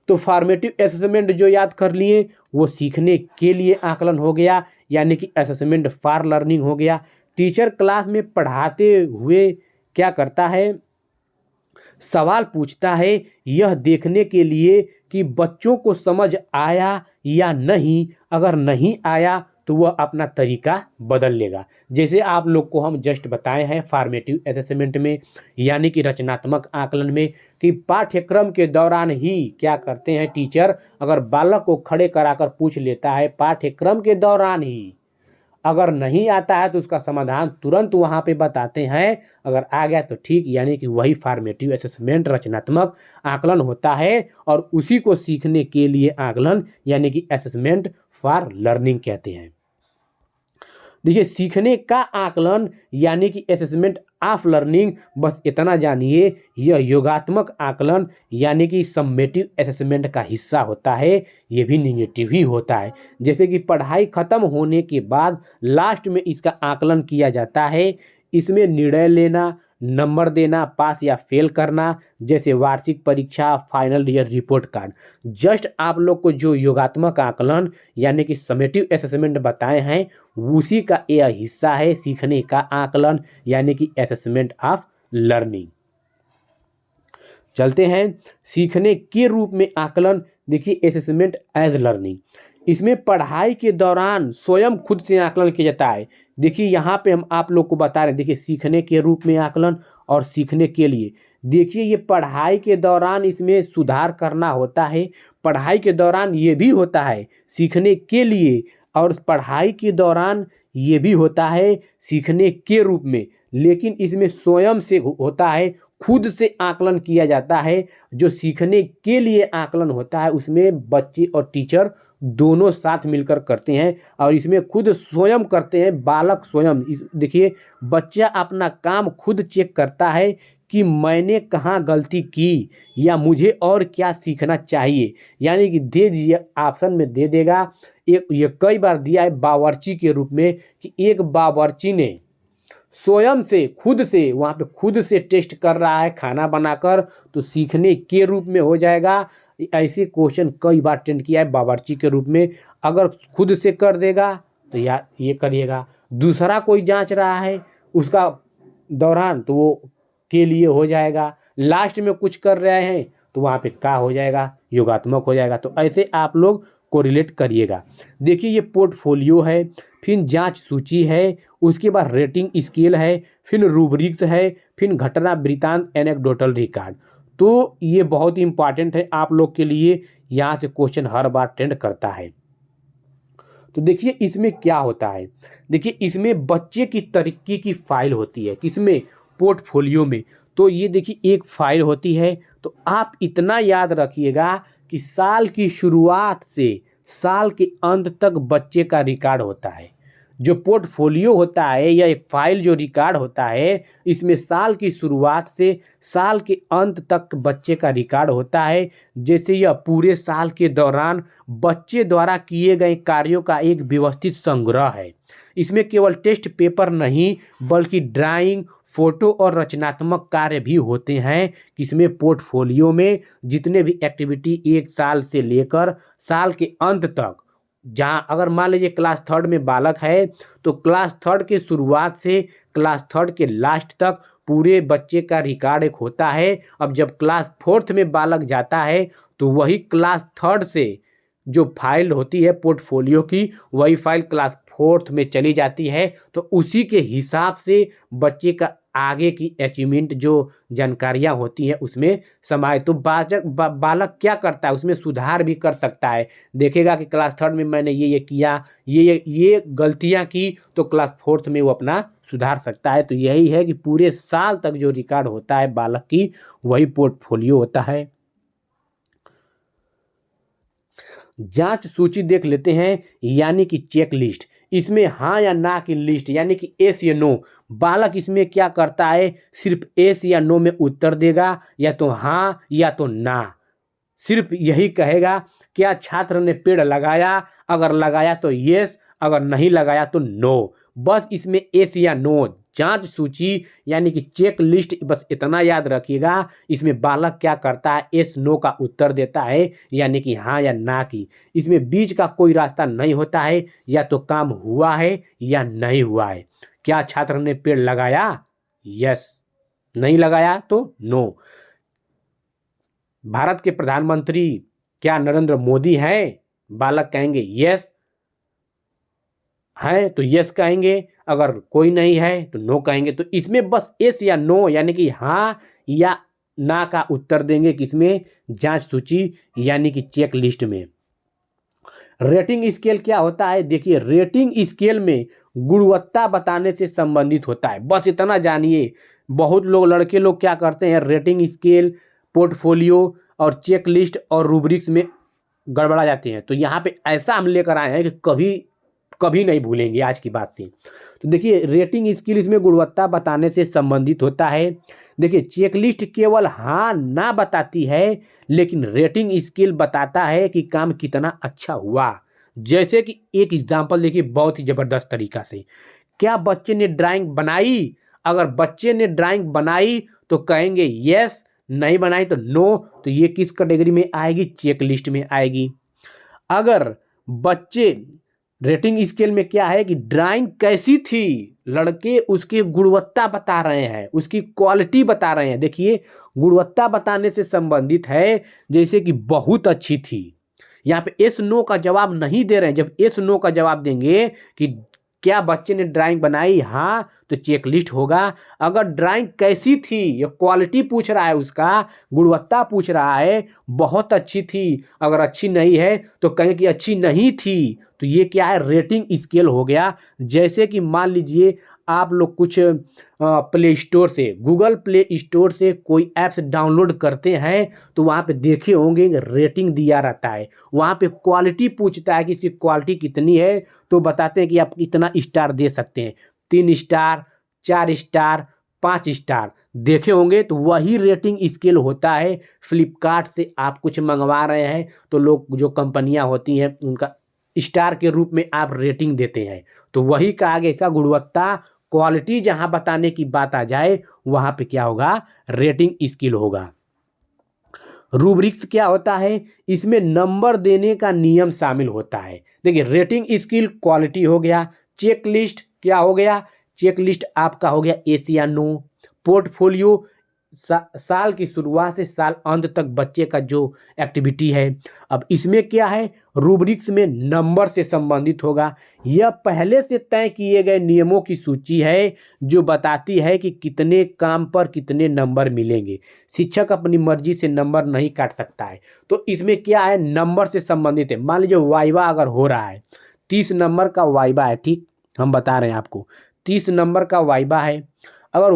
Speaker 1: तो फॉर्मेटिव असेसमेंट जो याद कर लिए वो सीखने के लिए आकलन हो गया, यानी कि असेसमेंट फॉर लर्निंग हो गया। टीचर क्लास में पढ़ाते हुए क्या करता है? सवाल पूछता है, यह देखने के लिए कि बच्चों को समझ आया या नहीं। अगर नहीं आया तो वह अपना तरीका बदल लेगा। जैसे आप लोग को हम जस्ट बताए हैं फॉर्मेटिव असेसमेंट में, यानी कि रचनात्मक आकलन में, कि पाठ्यक्रम के दौरान ही क्या करते हैं टीचर, अगर बालक को खड़े कराकर पूछ लेता है पाठ्यक्रम के दौरान ही, अगर नहीं आता है तो उसका समाधान तुरंत वहाँ पे बताते हैं, अगर आ गया तो ठीक, यानी कि वही फॉर्मेटिव असेसमेंट रचनात्मक आकलन होता है और उसी को सीखने के लिए आकलन यानी कि असेसमेंट फॉर लर्निंग कहते हैं। देखिए, सीखने का आकलन यानी कि असेसमेंट ऑफ लर्निंग, बस इतना जानिए, यह योगात्मक आकलन यानी कि सम्मेटिव असेसमेंट का हिस्सा होता है। ये भी निगेटिव ही होता है। जैसे कि पढ़ाई खत्म होने के बाद लास्ट में इसका आकलन किया जाता है। इसमें निर्णय लेना, नंबर देना, पास या फेल करना, जैसे वार्षिक परीक्षा, final year report card. Just आप लोग को जो योगात्मक आकलन यानी कि समेटिव असेसमेंट बताए हैं उसी का यह हिस्सा है, सीखने का आकलन यानी कि असेसमेंट ऑफ लर्निंग। चलते हैं सीखने के रूप में आकलन। देखिए, असेसमेंट एज लर्निंग, इसमें पढ़ाई के दौरान स्वयं खुद से आकलन किया जाता है। देखिए यहाँ पे हम आप लोग को बता रहे हैं, देखिए सीखने के रूप में आकलन और सीखने के लिए। देखिए ये पढ़ाई के दौरान इसमें सुधार करना होता है, पढ़ाई के दौरान ये भी होता है सीखने के लिए, और पढ़ाई के दौरान ये भी होता है सीखने के रूप में, लेकिन इसमें स्वयं से होता है, खुद से आकलन किया जाता है। जो सीखने के लिए आकलन होता है उसमें बच्चे और टीचर दोनों साथ मिलकर करते हैं और इसमें खुद स्वयं करते हैं, बालक स्वयं। देखिए बच्चा अपना काम खुद चेक करता है कि मैंने कहाँ गलती की या मुझे और क्या सीखना चाहिए, यानी कि दे दिया ऑप्शन में दे देगा। ये कई बार दिया है बावर्ची के रूप में कि एक बावर्ची ने स्वयं से खुद से वहाँ पे खुद से टेस्ट कर रहा है खाना बनाकर, तो सीखने के रूप में हो जाएगा। ऐसे क्वेश्चन कई बार टेंड किया है बावर्ची के रूप में। अगर खुद से कर देगा तो ये करिएगा, दूसरा कोई जांच रहा है उसका दौरान तो वो के लिए हो जाएगा, लास्ट में कुछ कर रहे हैं तो वहाँ पे का हो जाएगा, योगात्मक हो जाएगा। तो ऐसे आप लोग कोरिलेट करिएगा। देखिए ये पोर्टफोलियो है, फिर जांच सूची है, उसके बाद रेटिंग स्केल है, फिर रूब्रिक्स है, फिर घटना वृत्तांत एनेक्डोटल रिकॉर्ड। तो ये बहुत ही इंपॉर्टेंट है आप लोग के लिए, यहाँ से क्वेश्चन हर बार ट्रेंड करता है। तो देखिए इसमें क्या होता है, देखिए इसमें बच्चे की तरक्की की फाइल होती है, किसमें, पोर्टफोलियो में। तो ये देखिए एक फाइल होती है। तो आप इतना याद रखिएगा कि साल की शुरुआत से साल के अंत तक बच्चे का रिकॉर्ड होता है। जो पोर्टफोलियो होता है या एक फाइल जो रिकॉर्ड होता है, इसमें साल की शुरुआत से साल के अंत तक बच्चे का रिकॉर्ड होता है। जैसे यह पूरे साल के दौरान बच्चे द्वारा किए गए कार्यों का एक व्यवस्थित संग्रह है। इसमें केवल टेस्ट पेपर नहीं बल्कि ड्राइंग, फोटो और रचनात्मक कार्य भी होते हैं। इसमें पोर्टफोलियो में जितने भी एक्टिविटी एक साल से लेकर साल के अंत तक, जहाँ अगर मान लीजिए क्लास थर्ड में बालक है तो क्लास थर्ड के शुरुआत से क्लास थर्ड के लास्ट तक पूरे बच्चे का रिकॉर्ड एक होता है। अब जब क्लास फोर्थ में बालक जाता है तो वही क्लास थर्ड से जो फाइल होती है पोर्टफोलियो की, वही फाइल क्लास फोर्थ में चली जाती है। तो उसी के हिसाब से बच्चे का आगे की अचीवमेंट जो जानकारियां होती हैं उसमें समाये। तो बालक क्या करता है, उसमें सुधार भी कर सकता है। देखेगा कि क्लास थर्ड में मैंने ये किया, ये गलतियां की, तो क्लास फोर्थ में वो अपना सुधार सकता है। तो यही है कि पूरे साल तक जो रिकॉर्ड होता है बालक की, वही पोर्टफोलियो होता है। जांच सूची देख लेते हैं, यानी कि चेक लिस्ट। इसमें हाँ या ना की लिस्ट, यानी कि एस या नो। बालक इसमें क्या करता है, सिर्फ एस या नो में उत्तर देगा, या तो हाँ या तो ना। सिर्फ यही कहेगा, क्या छात्र ने पेड़ लगाया, अगर लगाया तो यस, अगर नहीं लगाया तो नो। बस इसमें एस या नो। जांच सूची यानी कि चेक लिस्ट, बस इतना याद रखिएगा। इसमें बालक क्या करता है, एस नो का उत्तर देता है, यानी कि हाँ या ना की। इसमें बीच का कोई रास्ता नहीं होता है, या तो काम हुआ है या नहीं हुआ है। क्या छात्र ने पेड़ लगाया, यस, नहीं लगाया तो नो। भारत के प्रधानमंत्री क्या नरेंद्र मोदी हैं, बालक कहेंगे यस है तो यस कहेंगे, अगर कोई नहीं है तो नो कहेंगे। तो इसमें बस एस या नो, यानी कि हाँ या ना का उत्तर देंगे, किसमें, जांच सूची यानी कि चेक लिस्ट में। रेटिंग स्केल क्या होता है, देखिए रेटिंग स्केल में गुणवत्ता बताने से संबंधित होता है, बस इतना जानिए। बहुत लोग, लड़के लोग क्या करते हैं, रेटिंग स्केल, पोर्टफोलियो और चेक लिस्ट और रूब्रिक्स में गड़बड़ा जाते हैं। तो यहाँ पे ऐसा हम लेकर आए हैं कि कभी कभी नहीं भूलेंगे आज की बात से। तो देखिए रेटिंग स्किल इसमें गुणवत्ता बताने से संबंधित होता है। देखिए चेकलिस्ट केवल हाँ ना बताती है, लेकिन रेटिंग स्किल बताता है कि काम कितना अच्छा हुआ। जैसे कि एक एग्जांपल देखिए बहुत ही ज़बरदस्त तरीका से, क्या बच्चे ने ड्राइंग बनाई, अगर बच्चे ने ड्राइंग बनाई तो कहेंगे यस, नहीं बनाई तो नो। तो ये किस कैटेगरी में आएगी, चेकलिस्ट में आएगी। अगर बच्चे, रेटिंग स्केल में क्या है कि ड्राइंग कैसी थी, लड़के उसकी गुणवत्ता बता रहे हैं, उसकी क्वालिटी बता रहे हैं। देखिए गुणवत्ता बताने से संबंधित है, जैसे कि बहुत अच्छी थी। यहाँ पे एस नो का जवाब नहीं दे रहे हैं। जब एस नो का जवाब देंगे कि क्या बच्चे ने ड्राइंग बनाई, हाँ, तो चेकलिस्ट होगा। अगर ड्राइंग कैसी थी, ये क्वालिटी पूछ रहा है, उसका गुणवत्ता पूछ रहा है, बहुत अच्छी थी, अगर अच्छी नहीं है तो कहें कि अच्छी नहीं थी। तो ये क्या है, रेटिंग स्केल हो गया। जैसे कि मान लीजिए आप लोग कुछ प्ले स्टोर से, गूगल प्ले स्टोर से कोई ऐप्स डाउनलोड करते हैं तो वहाँ पे देखे होंगे रेटिंग दिया रहता है। वहाँ पे क्वालिटी पूछता है कि इसकी क्वालिटी कितनी है, तो बताते हैं कि आप इतना स्टार दे सकते हैं, 3 स्टार, 4 स्टार, 5 स्टार देखे होंगे। तो वही रेटिंग स्केल होता है। फ्लिपकार्ट से आप कुछ मंगवा रहे हैं तो लोग, जो कंपनियां होती हैं, उनका स्टार के रूप में आप रेटिंग देते हैं। तो वही कहा गया, इसका गुणवत्ता, क्वालिटी जहां बताने की बात आ जाए वहां पे क्या होगा, रेटिंग स्किल होगा। रूब्रिक्स क्या होता है, इसमें नंबर देने का नियम शामिल होता है। देखिए रेटिंग स्किल क्वालिटी हो गया, चेक लिस्ट क्या हो गया, चेक लिस्ट आपका हो गया एस या नो, पोर्टफोलियो साल की शुरुआत से साल अंत तक बच्चे का जो एक्टिविटी है, अब इसमें क्या है, रूब्रिक्स में नंबर से संबंधित होगा। यह पहले से तय किए गए नियमों की सूची है जो बताती है कि कितने काम पर कितने नंबर मिलेंगे। शिक्षक अपनी मर्जी से नंबर नहीं काट सकता है। तो इसमें क्या है, नंबर से संबंधित है। मान लीजिए वाइवा अगर हो रहा है, 30 नंबर का वाइवा है, ठीक, हम बता रहे हैं आपको 30 नंबर का वाइवा है। अगर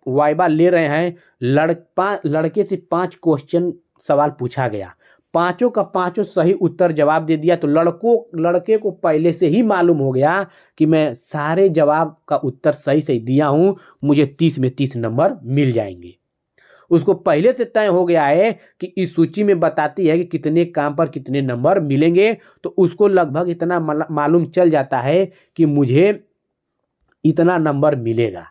Speaker 1: वाइवा ले रहे हैं, लड़के से 5 क्वेश्चन सवाल पूछा गया, पांचों का पांचों सही उत्तर जवाब दे दिया, तो लड़के को पहले से ही मालूम हो गया कि मैं सारे जवाब का उत्तर सही सही दिया हूं, मुझे 30 में 30 नंबर मिल जाएंगे। उसको पहले से तय हो गया है कि इस सूची में बताती है कि कितने काम पर कितने नंबर मिलेंगे, तो उसको लगभग इतना मालूम चल जाता है कि मुझे इतना नंबर मिलेगा।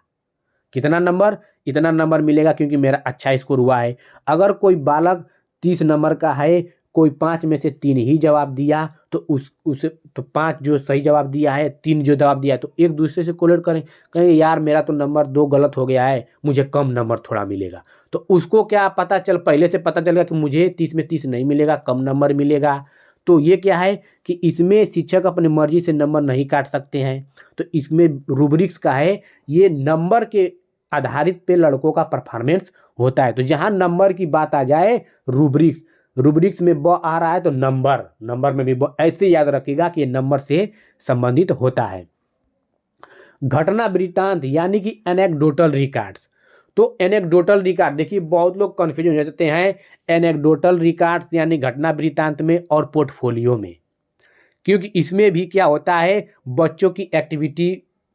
Speaker 1: कितना नंबर, इतना नंबर मिलेगा क्योंकि मेरा अच्छा स्कोर हुआ है। अगर कोई बालक 30 नंबर का है, कोई 5 में से 3 ही जवाब दिया, तो उसे तो 5 जो सही जवाब दिया है, 3 जो जवाब दिया है, तो एक दूसरे से कोलेट कहेंगे यार मेरा तो नंबर 2 गलत हो गया है, मुझे कम नंबर थोड़ा मिलेगा। तो उसको क्या पहले से पता चलेगा कि मुझे 30 में 30 नहीं मिलेगा, कम नंबर मिलेगा। तो ये क्या है कि इसमें शिक्षक अपनी मर्जी से नंबर नहीं काट सकते हैं। तो इसमें रूब्रिक्स का है, ये नंबर के आधारित पे लड़कों का परफॉर्मेंस होता है। तो जहां नंबर की बात आ जाए, रूब्रिक्स में ब आ रहा है तो नंबर में भी ब, ऐसे याद रखिएगा कि ये नंबर से संबंधित होता है। घटना वृत्तांत यानी कि एनेक्डोटल रिकॉर्ड्स। तो एनेक्डोटल रिकॉर्ड देखिए, बहुत लोग कंफ्यूजन हो जाते हैं एनेक्डोटल रिकॉर्ड्स यानी घटना वृत्तांत में और पोर्टफोलियो में, क्योंकि इसमें भी क्या होता है, बच्चों की एक्टिविटी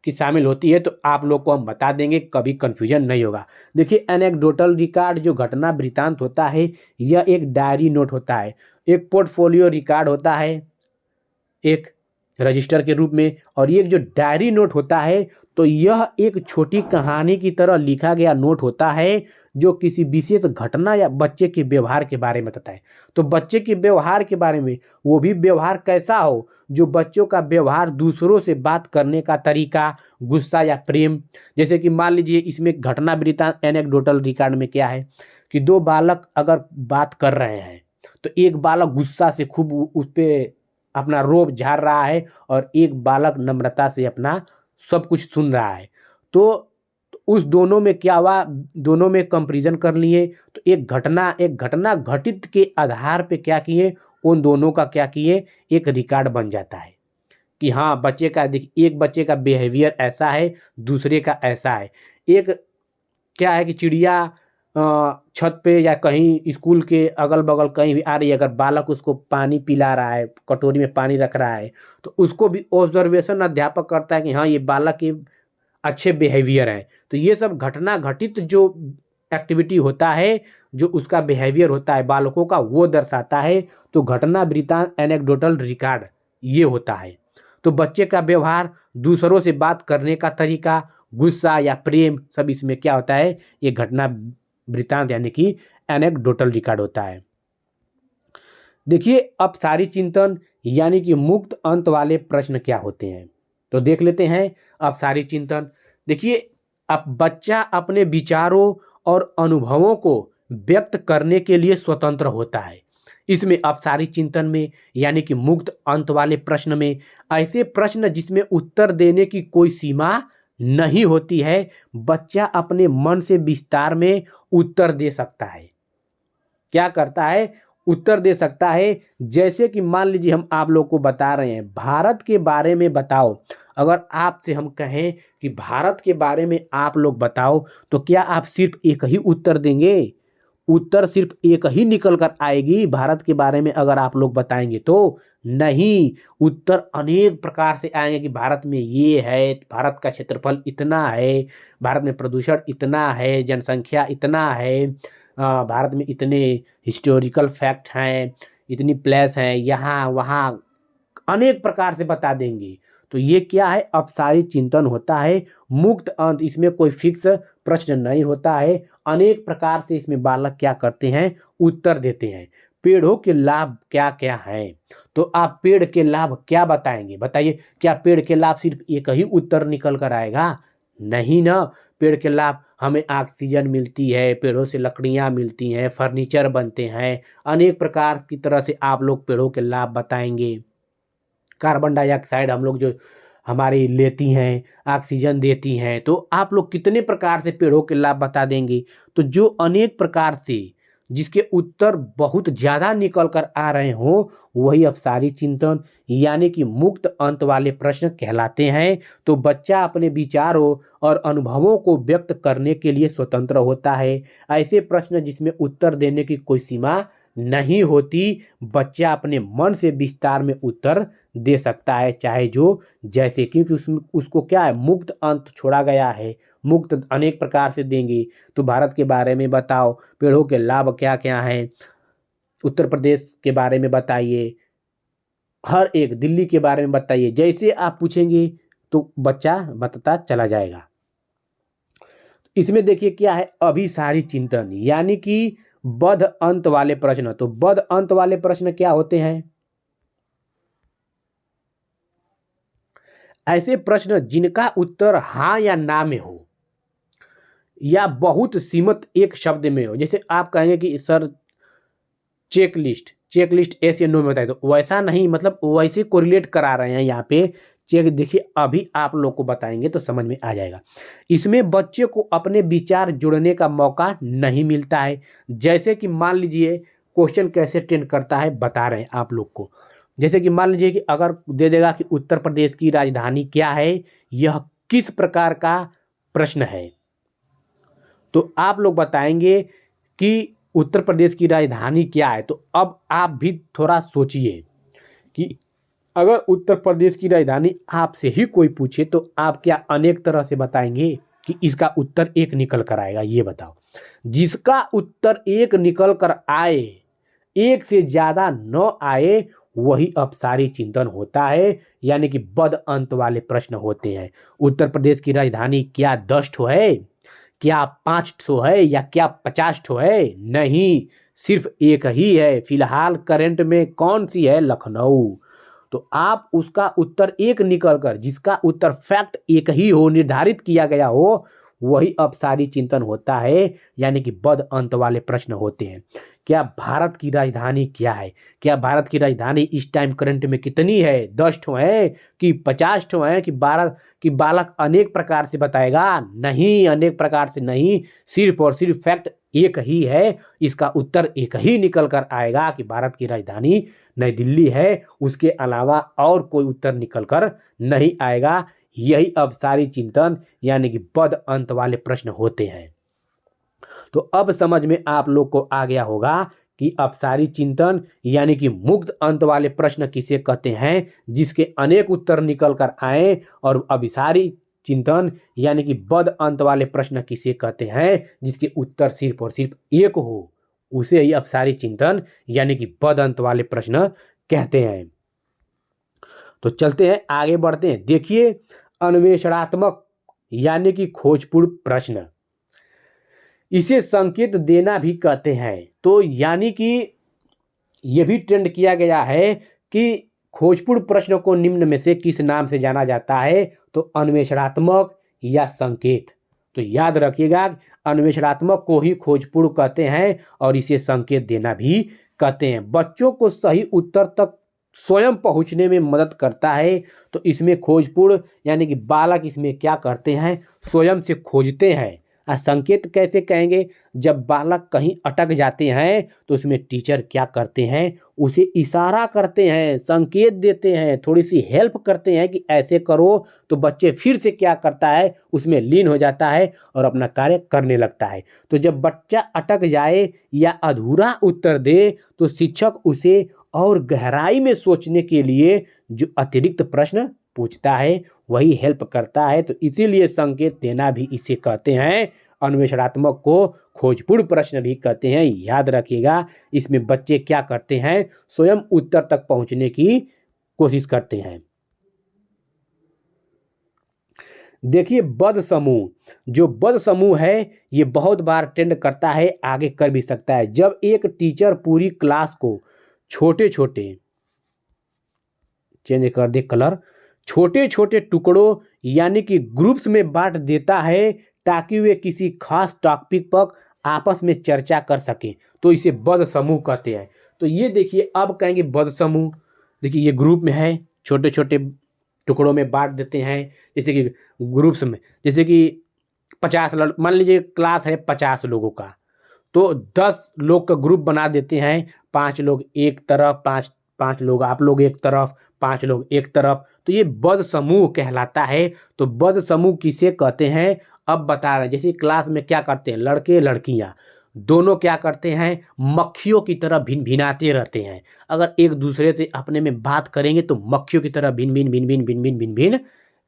Speaker 1: की शामिल होती है। तो आप लोग को हम बता देंगे, कभी कंफ्यूजन नहीं होगा। देखिए एनेक्डोटल रिकॉर्ड जो घटना वृत्तांत होता है, यह एक डायरी नोट होता है, एक पोर्टफोलियो रिकॉर्ड होता है एक रजिस्टर के रूप में, और ये जो डायरी नोट होता है, तो यह एक छोटी कहानी की तरह लिखा गया नोट होता है जो किसी विशेष घटना या बच्चे के व्यवहार के बारे में बताता है। तो बच्चे के व्यवहार के बारे में, वो भी व्यवहार कैसा हो, जो बच्चों का व्यवहार, दूसरों से बात करने का तरीका, गुस्सा या प्रेम। जैसे कि मान लीजिए इसमें घटना वृत्तांत एनेक्डोटल रिकॉर्ड में क्या है कि 2 बालक अगर बात कर रहे हैं, तो एक बालक गुस्सा से खूब उस पर अपना रोब झाड़ रहा है और एक बालक नम्रता से अपना सब कुछ सुन रहा है। तो उस दोनों में क्या हुआ, दोनों में कंपैरिजन कर लिए, तो एक घटना घटित के आधार पे क्या किए, उन दोनों का क्या किए, एक रिकॉर्ड बन जाता है कि हाँ बच्चे का, देखिए एक बच्चे का बिहेवियर ऐसा है, दूसरे का ऐसा है। एक क्या है कि चिड़िया छत पे या कहीं स्कूल के अगल बगल कहीं भी आ रही है, अगर बालक उसको पानी पिला रहा है, कटोरी में पानी रख रहा है, तो उसको भी ऑब्जर्वेशन अध्यापक करता है कि हाँ ये बालक के अच्छे बिहेवियर है। तो ये सब घटना घटित जो एक्टिविटी होता है, जो उसका बिहेवियर होता है बालकों का, वो दर्शाता है। तो घटना वृत्तांत एनेक्डोटल रिकॉर्ड ये होता है। तो बच्चे का व्यवहार, दूसरों से बात करने का तरीका, गुस्सा या प्रेम, सब इसमें क्या होता है, ये घटना वृत्तांत यानी कि एनेक्डोटल रिकॉर्ड होता है। देखिए अपसारी चिंतन यानी कि मुक्त अंत वाले प्रश्न क्या होते हैं, तो देख लेते हैं अपसारी चिंतन। देखिए अब बच्चा अपने विचारों और अनुभवों को व्यक्त करने के लिए स्वतंत्र होता है। इसमें अपसारी चिंतन में यानी कि मुक्त अंत वाले प्रश्न में, ऐसे प्रश्न जिसमें उत्तर देने की कोई सीमा नहीं होती है, बच्चा अपने मन से विस्तार में उत्तर दे सकता है। क्या करता है, उत्तर दे सकता है। जैसे कि मान लीजिए हम आप लोग को बता रहे हैं भारत के बारे में बताओ, अगर आपसे हम कहें कि भारत के बारे में आप लोग बताओ, तो क्या आप सिर्फ एक ही उत्तर देंगे, उत्तर सिर्फ एक ही निकल कर आएगी भारत के बारे में अगर आप लोग बताएंगे तो? नहीं, उत्तर अनेक प्रकार से आएंगे कि भारत में ये है, भारत का क्षेत्रफल इतना है, भारत में प्रदूषण इतना है, जनसंख्या इतना है, भारत में इतने हिस्टोरिकल फैक्ट हैं, इतनी प्लेस हैं, यहाँ वहाँ अनेक प्रकार से बता देंगे। तो ये क्या है, अपसारी चिंतन होता है, मुक्त अंत, इसमें कोई फिक्स प्रश्न नहीं होता है, अनेक प्रकार से इसमें बालक क्या करते हैं, उत्तर देते हैं। पेड़ों के लाभ क्या क्या हैं, तो आप पेड़ के लाभ क्या बताएंगे, बताइए, क्या पेड़ के लाभ सिर्फ एक ही उत्तर निकल कर आएगा? नहीं ना। पेड़ के लाभ, हमें ऑक्सीजन मिलती है, पेड़ों से लकड़ियाँ मिलती हैं, फर्नीचर बनते हैं, अनेक प्रकार की तरह से आप लोग पेड़ों के लाभ बताएंगे। कार्बन डाइऑक्साइड हम लोग जो हमारी लेती हैं, ऑक्सीजन देती हैं, तो आप लोग कितने प्रकार से पेड़ों के लाभ बता देंगे। तो जो अनेक प्रकार से जिसके उत्तर बहुत ज़्यादा निकल कर आ रहे हों, वही अपसारी चिंतन यानी कि मुक्त अंत वाले प्रश्न कहलाते हैं। तो बच्चा अपने विचारों और अनुभवों को व्यक्त करने के लिए स्वतंत्र होता है। ऐसे प्रश्न जिसमें उत्तर देने की कोई सीमा नहीं होती, बच्चा अपने मन से विस्तार में उत्तर दे सकता है, चाहे जो जैसे, क्योंकि उसमें उसको क्या है, मुक्त अंत छोड़ा गया है। मुक्त अनेक प्रकार से देंगे। तो भारत के बारे में बताओ, पेड़ों के लाभ क्या क्या हैं, उत्तर प्रदेश के बारे में बताइए, हर एक दिल्ली के बारे में बताइए। जैसे आप पूछेंगे तो बच्चा बताता चला जाएगा। इसमें देखिए क्या है, अभिसारी चिंतन यानी कि बद्ध अंत वाले प्रश्न। तो बद्ध अंत वाले प्रश्न क्या होते हैं? ऐसे प्रश्न जिनका उत्तर हाँ या ना में हो या बहुत सीमित एक शब्द में हो। जैसे आप कहेंगे कि सर चेक लिस्ट एस या नो में बताइए, तो वैसा नहीं, मतलब वैसे कोरिलेट करा रहे हैं यहाँ पे। चेक देखिए, अभी आप लोग को बताएंगे तो समझ में आ जाएगा। इसमें बच्चे को अपने विचार जुड़ने का मौका नहीं मिलता है। जैसे कि मान लीजिए क्वेश्चन कैसे ट्रेंड करता है बता रहे हैं आप लोग को। जैसे कि मान लीजिए कि अगर दे देगा कि उत्तर प्रदेश की राजधानी क्या है, यह किस प्रकार का प्रश्न है, तो आप लोग बताएंगे कि उत्तर प्रदेश की राजधानी क्या है। तो अब आप भी थोड़ा सोचिए कि अगर उत्तर प्रदेश की राजधानी आपसे ही कोई पूछे तो आप क्या अनेक तरह से बताएंगे कि इसका उत्तर एक निकल कर आएगा? ये बताओ। जिसका उत्तर एक निकल कर आए, एक से ज़्यादा न आए, वही अपसारी चिंतन होता है, यानी कि बद अंत वाले प्रश्न होते हैं। उत्तर प्रदेश की राजधानी क्या 10 ठो है, क्या 5 ठो है, या क्या 50 ठो है? नहीं, सिर्फ एक ही है। फिलहाल करंट में कौन सी है? लखनऊ। तो आप उसका उत्तर एक निकल कर, जिसका उत्तर फैक्ट एक ही हो, निर्धारित किया गया हो, वही अपसारी चिंतन होता है, यानी कि बद अंत वाले प्रश्न होते हैं। क्या भारत की राजधानी क्या है? क्या भारत की राजधानी इस टाइम करंट में कितनी है? 10 ठो है कि 50 ठो है कि 12? कि बालक अनेक प्रकार से बताएगा? नहीं, अनेक प्रकार से नहीं, सिर्फ और सिर्फ फैक्ट एक ही है। इसका उत्तर एक ही निकल कर आएगा कि भारत की राजधानी नई दिल्ली है। उसके अलावा और कोई उत्तर निकल कर नहीं आएगा। यही अपसारी चिंतन यानी कि बद अंत वाले प्रश्न होते हैं। तो अब समझ में आप लोग को आ गया होगा कि अपसारी चिंतन यानी कि मुक्त अंत वाले प्रश्न किसे कहते हैं, जिसके अनेक उत्तर निकल कर आए, और अभिसारी चिंतन यानी कि बद अंत वाले प्रश्न किसे कहते हैं, जिसके उत्तर सिर्फ और सिर्फ एक हो, उसे ही अपसारी चिंतन यानी कि बद अंत वाले प्रश्न कहते हैं। तो चलते हैं, आगे बढ़ते हैं। देखिए, अन्वेषणात्मक यानी कि खोजपूर्ण प्रश्न, इसे संकेत देना भी कहते हैं। तो यानी कि यह भी ट्रेंड किया गया है कि खोजपूर्ण प्रश्न को निम्न में से किस नाम से जाना जाता है? तो अन्वेषणात्मक या संकेत। तो याद रखिएगा, अन्वेषणात्मक को ही खोजपूर्ण कहते हैं और इसे संकेत देना भी कहते हैं। बच्चों को सही उत्तर तक स्वयं पहुंचने में मदद करता है। तो इसमें खोजपूर्ण यानी कि बालक इसमें क्या करते हैं? स्वयं से खोजते हैं। संकेत कैसे कहेंगे? जब बालक कहीं अटक जाते हैं तो उसमें टीचर क्या करते हैं? उसे इशारा करते हैं, संकेत देते हैं, थोड़ी सी हेल्प करते हैं कि ऐसे करो, तो बच्चे फिर से क्या करता है? उसमें लीन हो जाता है और अपना कार्य करने लगता है। तो जब बच्चा अटक जाए या अधूरा उत्तर दे तो शिक्षक उसे और गहराई में सोचने के लिए जो अतिरिक्त प्रश्न पूछता है, वही हेल्प करता है। तो इसीलिए संकेत देना भी इसे कहते हैं। अन्वेषणात्मक को खोजपूर्ण प्रश्न भी कहते हैं। याद रखिएगा, इसमें बच्चे क्या करते हैं? स्वयं उत्तर तक पहुंचने की कोशिश करते हैं। देखिए, बद समूह, जो बद समूह है ये बहुत बार ट्रेंड करता है, आगे कर भी सकता है। जब एक टीचर पूरी क्लास को छोटे छोटे, चेंज कर दे कलर, छोटे छोटे टुकड़ों यानी कि ग्रुप्स में बांट देता है ताकि वे किसी खास टॉपिक पर आपस में चर्चा कर सकें, तो इसे बद समूह कहते हैं। तो ये देखिए, अब कहेंगे बद समूह। देखिए ये ग्रुप में है, छोटे छोटे टुकड़ों में बांट देते हैं, जैसे कि ग्रुप्स में, जैसे कि 50 मान लीजिए क्लास है 50 लोगों का, तो 10 लोग का ग्रुप बना देते हैं, 5 लोग एक तरफ, पाँच लोग आप लोग एक तरफ, 5 लोग एक तरफ, तो ये बद समूह कहलाता है। तो बद समूह किसे कहते हैं अब बता रहे हैं। जैसे क्लास में क्या करते हैं, लड़के लड़कियां दोनों क्या करते हैं, मक्खियों की तरह भिन भिनाते रहते हैं। अगर एक दूसरे से अपने में बात करेंगे तो मक्खियों की तरह भिन भिन भिन भिन भिन भिन भिन भिन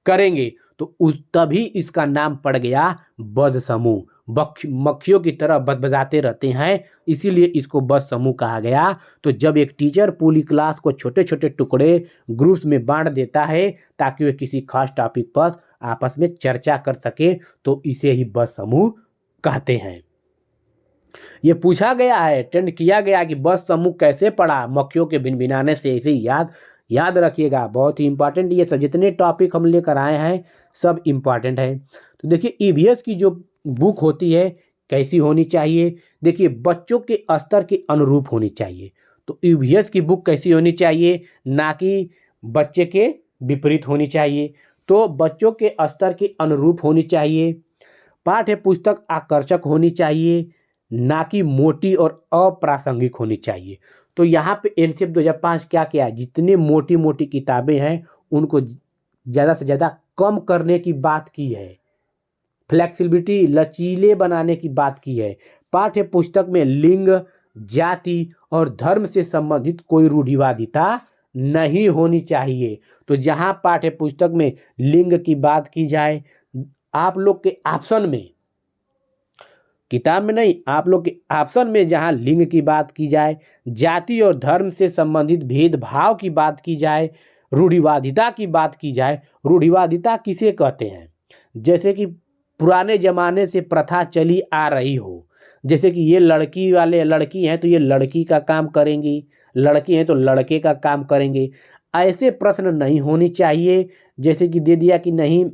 Speaker 1: करेंगे, तो उस तभी इसका नाम पड़ गया बद समूह। मक्खियों की तरह बदबजाते रहते हैं, इसीलिए इसको बद समूह कहा गया। तो जब एक टीचर पूरी क्लास को छोटे छोटे टुकड़े ग्रुप्स में बांट देता है ताकि वे किसी खास टॉपिक पर आपस में चर्चा कर सके, तो इसे ही बद समूह कहते हैं। ये पूछा गया है, ट्रेंड किया गया कि बद समूह कैसे पढ़ा, मक्खियों के भिनभिनाने से। इसे याद रखिएगा, बहुत ही इंपॉर्टेंट। ये सब जितने टॉपिक हम लेकर आए हैं सब इंपॉर्टेंट है। तो देखिए ईवीएस की जो बुक होती है कैसी होनी चाहिए, देखिए बच्चों के स्तर के अनुरूप होनी चाहिए। तो ईवीएस की बुक कैसी होनी चाहिए, ना कि बच्चे के विपरीत होनी चाहिए। तो बच्चों के स्तर के अनुरूप होनी चाहिए। पाठ्य पुस्तक आकर्षक होनी चाहिए, ना कि मोटी और अप्रासंगिक होनी चाहिए। तो यहाँ पे एनसीएफ 2005 क्या किया है, जितनी मोटी मोटी किताबें हैं उनको ज़्यादा से ज़्यादा कम करने की बात की है, फ्लेक्सिबिलिटी लचीले बनाने की बात की है। पाठ्य पुस्तक में लिंग, जाति और धर्म से संबंधित कोई रूढ़िवादिता नहीं होनी चाहिए। तो जहाँ पाठ्य पुस्तक में लिंग की बात की जाए, आप लोग के ऑप्शन में, किताब में नहीं, आप लोग के ऑप्शन में जहाँ लिंग की बात की जाए, जाति और धर्म से संबंधित भेदभाव की बात की जाए, रूढ़िवादिता की बात की जाए। रूढ़िवादिता किसे कहते हैं, जैसे कि पुराने ज़माने से प्रथा चली आ रही हो, जैसे कि ये लड़की वाले लड़की हैं तो ये लड़की का काम करेंगी, लड़के हैं तो लड़के का काम करेंगे, ऐसे प्रश्न नहीं होने चाहिए। जैसे कि दे दिया कि नहीं,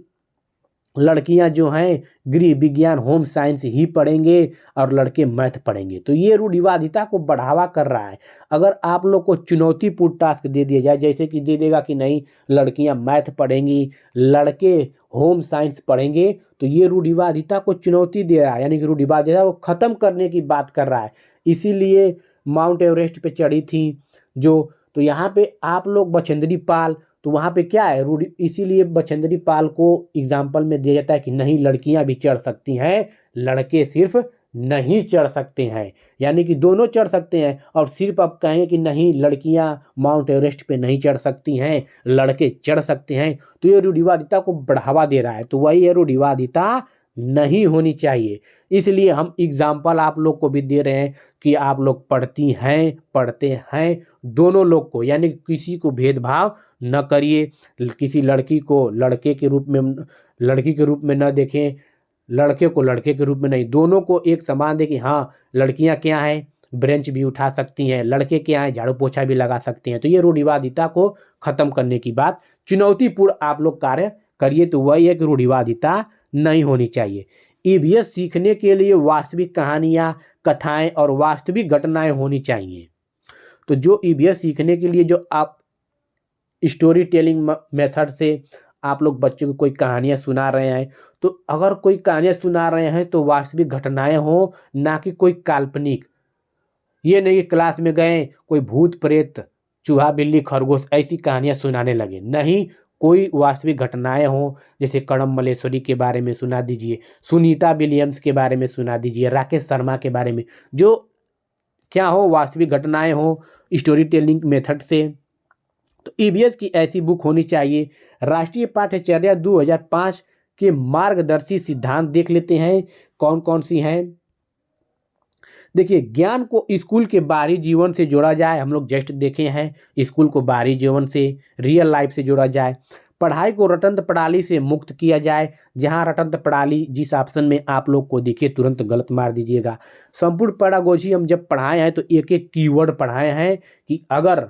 Speaker 1: लड़कियां जो हैं गृह विज्ञान होम साइंस ही पढ़ेंगे और लड़के मैथ पढ़ेंगे, तो ये रूढ़िवादिता को बढ़ावा कर रहा है। अगर आप लोग को चुनौतीपूर्ण टास्क दे दिया जाए, जैसे कि दे देगा कि नहीं लड़कियां मैथ पढ़ेंगी, लड़के होम साइंस पढ़ेंगे, तो ये रूढ़िवादिता को चुनौती दे रहा है, यानी कि रूढ़िवादिता को ख़त्म करने की बात कर रहा है। इसीलिए माउंट एवरेस्ट पे चढ़ी थी जो, तो यहाँ पे आप लोग बछेंद्री पाल, तो वहाँ पे क्या है रूढ़ी, इसीलिए बछेंद्री पाल को एग्जाम्पल में दिया जाता है कि नहीं लड़कियां भी चढ़ सकती हैं, लड़के सिर्फ नहीं चढ़ सकते हैं। यानी कि दोनों चढ़ सकते हैं, और सिर्फ आप कहें कि नहीं लड़कियां माउंट एवरेस्ट पे नहीं चढ़ सकती हैं, लड़के चढ़ सकते हैं, तो ये रूढ़िवादिता को बढ़ावा दे रहा है। तो वही है, रूढ़िवादिता नहीं होनी चाहिए। इसलिए हम एग्जाम्पल आप लोग को भी दे रहे हैं कि आप लोग पढ़ती हैं पढ़ते हैं, दोनों लोग को, यानी किसी को भेदभाव न करिए। किसी लड़की को लड़के के रूप में, लड़की के रूप में न देखें, लड़के को लड़के के रूप में नहीं, दोनों को एक समान देखें। हाँ, लड़कियां क्या हैं, ब्रेंच भी उठा सकती हैं, लड़के क्या हैं, झाड़ू पोछा भी लगा सकते हैं। तो ये रूढ़िवादिता को खत्म करने की बात, चुनौतीपूर्ण आप लोग कार्य करिए, तो वही है कि रूढ़िवादिता नहीं होनी चाहिए। ईवीएस सीखने के लिए वास्तविक कहानियाँ, कथाएं और वास्तविक घटनाएं होनी चाहिए। तो जो ईवीएस सीखने के लिए जो आप स्टोरी टेलिंग मेथड से आप लोग बच्चों को कोई कहानियाँ सुना रहे हैं, तो अगर कोई कहानियाँ सुना रहे हैं तो वास्तविक घटनाएं हो, ना कि कोई काल्पनिक। ये नहीं कि क्लास में गए कोई भूत प्रेत चूहा बिल्ली खरगोश ऐसी कहानियाँ सुनाने लगे, नहीं, कोई वास्तविक घटनाएं हो। जैसे कड़म मल्लेश्वरी के बारे में सुना दीजिए, सुनीता विलियम्स के बारे में सुना दीजिए, राकेश शर्मा के बारे में, जो क्या हो वास्तविक घटनाएं हो स्टोरी टेलिंग मेथड से। तो ईवीएस की ऐसी बुक होनी चाहिए। राष्ट्रीय पाठ्यचर्या 2005 के मार्गदर्शी सिद्धांत देख लेते हैं कौन कौन सी हैं। देखिए, ज्ञान को स्कूल के बाहरी जीवन से जोड़ा जाए, हम लोग जस्ट देखे हैं, स्कूल को बाहरी जीवन से, रियल लाइफ से जोड़ा जाए। पढ़ाई को रटंत प्रणाली से मुक्त किया जाए, जहां रटंत प्रणाली जिस ऑप्शन में आप लोग को दिखे तुरंत गलत मार दीजिएगा। संपूर्ण पेडागोजी हम जब पढ़ाए हैं तो एक एक कीवर्ड पढ़ाए हैं, कि अगर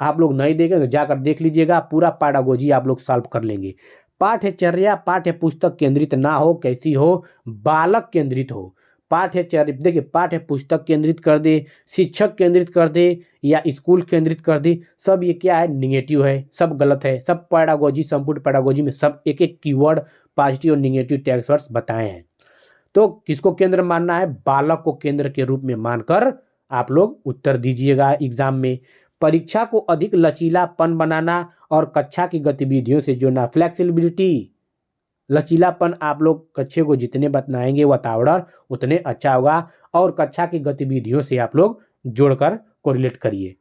Speaker 1: आप लोग नहीं देखें तो जाकर देख लीजिएगा, पूरा पेडागोजी आप लोग सॉल्व कर लेंगे। पाठ्यचर्या पाठ्य पुस्तक केंद्रित ना हो, कैसी हो, बालक केंद्रित हो। पाठ्यचर्या देखिए, पाठ्य पुस्तक केंद्रित कर दे, शिक्षक केंद्रित कर दे या स्कूल केंद्रित कर दे, सब ये क्या है, निगेटिव है, सब गलत है। सब पैडागोजी, संपूर्ण पैडागोजी में सब एक एक कीवर्ड पॉजिटिव और निगेटिव टेक्स्ट वर्ड्स बताए हैं। तो किसको केंद्र मानना है, बालक को केंद्र के रूप में मानकर आप लोग उत्तर दीजिएगा एग्जाम में। परीक्षा को अधिक लचीलापन बनाना और कक्षा की गतिविधियों से जोड़ना, फ्लेक्सिबिलिटी, लचीलापन आप लोग कक्षा को जितने बताएंगे वातावरण उतने अच्छा होगा, और कक्षा की गतिविधियों से आप लोग जोड़कर कोरिलेट करिए।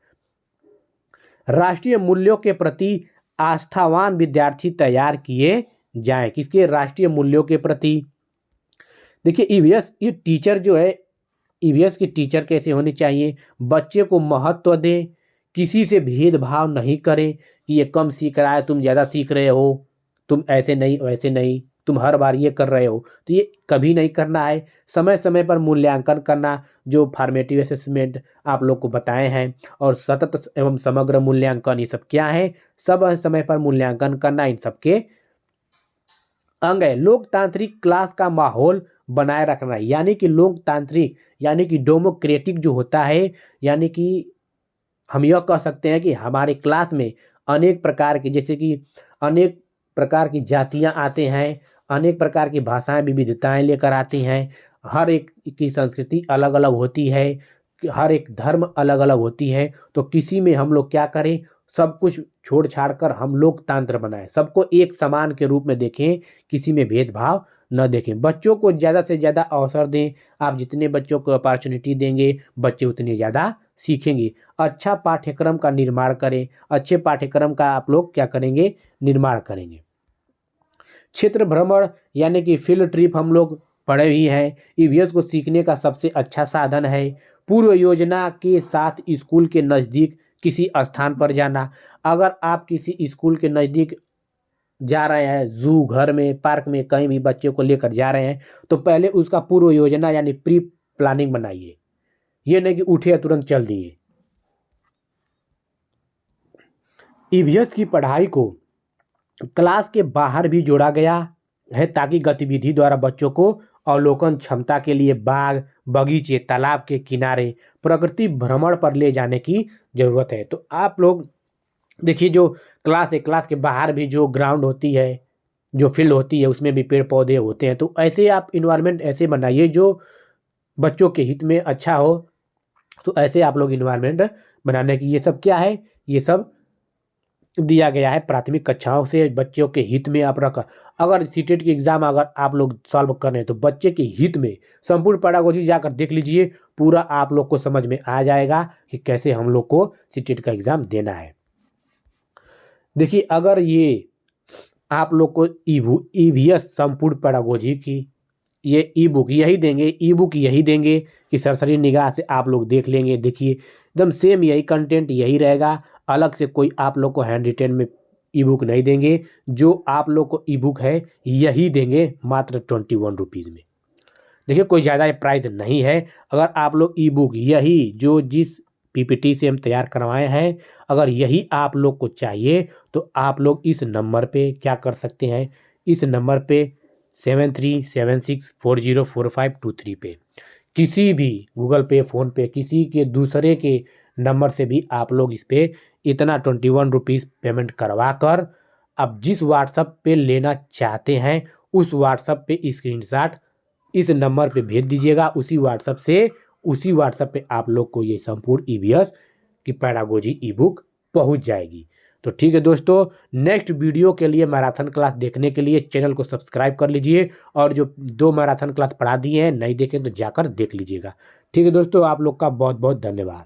Speaker 1: राष्ट्रीय मूल्यों के प्रति आस्थावान विद्यार्थी तैयार किए जाएं, किसके, राष्ट्रीय मूल्यों के प्रति। देखिए ईवीएस, ये टीचर जो है, ईवीएस की टीचर कैसे होनी चाहिए, बच्चे को महत्व दें, किसी से भेदभाव नहीं करें कि ये कम सीख रहा है, तुम ज़्यादा सीख रहे हो, तुम ऐसे नहीं वैसे नहीं, तुम हर बार ये कर रहे हो, तो ये कभी नहीं करना है। समय समय पर मूल्यांकन करना, जो फॉर्मेटिव असेसमेंट आप लोग को बताए हैं, और सतत एवं समग्र मूल्यांकन, ये सब क्या है, सब समय पर मूल्यांकन करना, इन सबके अंग है। लोकतांत्रिक क्लास का माहौल बनाए रखना, यानी कि लोकतांत्रिक यानी कि डेमोक्रेटिक जो होता है, यानी कि हम यह कह सकते हैं कि हमारे क्लास में अनेक प्रकार के, जैसे कि अनेक प्रकार की जातियां आते हैं, अनेक प्रकार की भाषाएं विविधताएं लेकर आती हैं, हर एक की संस्कृति अलग अलग होती है, हर एक धर्म अलग अलग होती है। तो किसी में हम लोग क्या करें, सब कुछ छोड़ छाड़ कर हम लोकतंत्र बनाएं, सबको एक समान के रूप में देखें, किसी में भेदभाव न देखें। बच्चों को ज़्यादा से ज़्यादा अवसर दें, आप जितने बच्चों को अपॉर्चुनिटी देंगे बच्चे उतने ज़्यादा सीखेंगे। अच्छा पाठ्यक्रम का निर्माण करें, अच्छे पाठ्यक्रम का आप लोग क्या करेंगे, निर्माण करेंगे। क्षेत्र भ्रमण यानी कि फील्ड ट्रिप हम लोग पढ़े ही हैं, ईवीएस को सीखने का सबसे अच्छा साधन है। पूर्व योजना के साथ स्कूल के नज़दीक किसी स्थान पर जाना, अगर आप किसी स्कूल के नज़दीक जा रहे हैं, जू, घर में, पार्क में, कहीं भी बच्चे को लेकर जा रहे हैं, तो पहले उसका पूर्व योजना यानी प्री प्लानिंग बनाइए, ये नहीं कि उठे तुरंत चल दिए। ईवीएस की पढ़ाई को क्लास के बाहर भी जोड़ा गया है, ताकि गतिविधि द्वारा बच्चों को अवलोकन क्षमता के लिए बाग, बगीचे, तालाब के किनारे, प्रकृति भ्रमण पर ले जाने की जरूरत है। तो आप लोग देखिए, जो क्लास है, क्लास के बाहर भी जो ग्राउंड होती है, जो फील्ड होती है, उसमें भी पेड़ पौधे होते हैं। तो ऐसे आप इन्वायरमेंट ऐसे बनाइए जो बच्चों के हित में अच्छा हो। तो ऐसे आप लोग इन्वायरमेंट बनाने की, ये सब क्या है, ये सब दिया गया है प्राथमिक कक्षाओं से, बच्चों के हित में आप रखा। अगर सीटेट की एग्ज़ाम अगर आप लोग सॉल्व कर रहे हैं तो बच्चे के हित में संपूर्ण पैडागोजी जाकर देख लीजिए, पूरा आप लोग को समझ में आ जाएगा कि कैसे हम लोग को सीटेट का एग्ज़ाम देना है। देखिए, अगर ये आप लोग को ईवीएस संपूर्ण पैडागोजी की ये ई बुक यही देंगे कि सरसरी निगाह से आप लोग देख लेंगे। देखिए एकदम सेम यही कंटेंट यही रहेगा, अलग से कोई आप लोग को हैंड रिटेन में ई बुक नहीं देंगे। जो आप लोग को ई बुक है यही देंगे मात्र 21 रुपीज़ में। देखिए कोई ज़्यादा प्राइस नहीं है। अगर आप लोग ई बुक यही जो जिस पीपीटी से हम तैयार करवाए हैं, अगर यही आप लोग को चाहिए तो आप लोग इस नंबर पे क्या कर सकते हैं, इस नंबर पे 7376404523 पे किसी भी गूगल पे, फ़ोन पे, किसी के दूसरे के नंबर से भी आप लोग इस पे इतना 21 रुपीज़ पेमेंट करवा कर अब जिस व्हाट्सएप पे लेना चाहते हैं उस व्हाट्सएप पे स्क्रीनशॉट इस नंबर पे भेज दीजिएगा। उसी व्हाट्सएप पे आप लोग को ये संपूर्ण ईवीएस की पैडागोजी ई बुक पहुँच जाएगी। तो ठीक है दोस्तों, नेक्स्ट वीडियो के लिए मैराथन क्लास देखने के लिए चैनल को सब्सक्राइब कर लीजिए, और जो 2 मैराथन क्लास पढ़ा दिए हैं नहीं देखें तो जाकर देख लीजिएगा। ठीक है दोस्तों, आप लोग का बहुत बहुत धन्यवाद।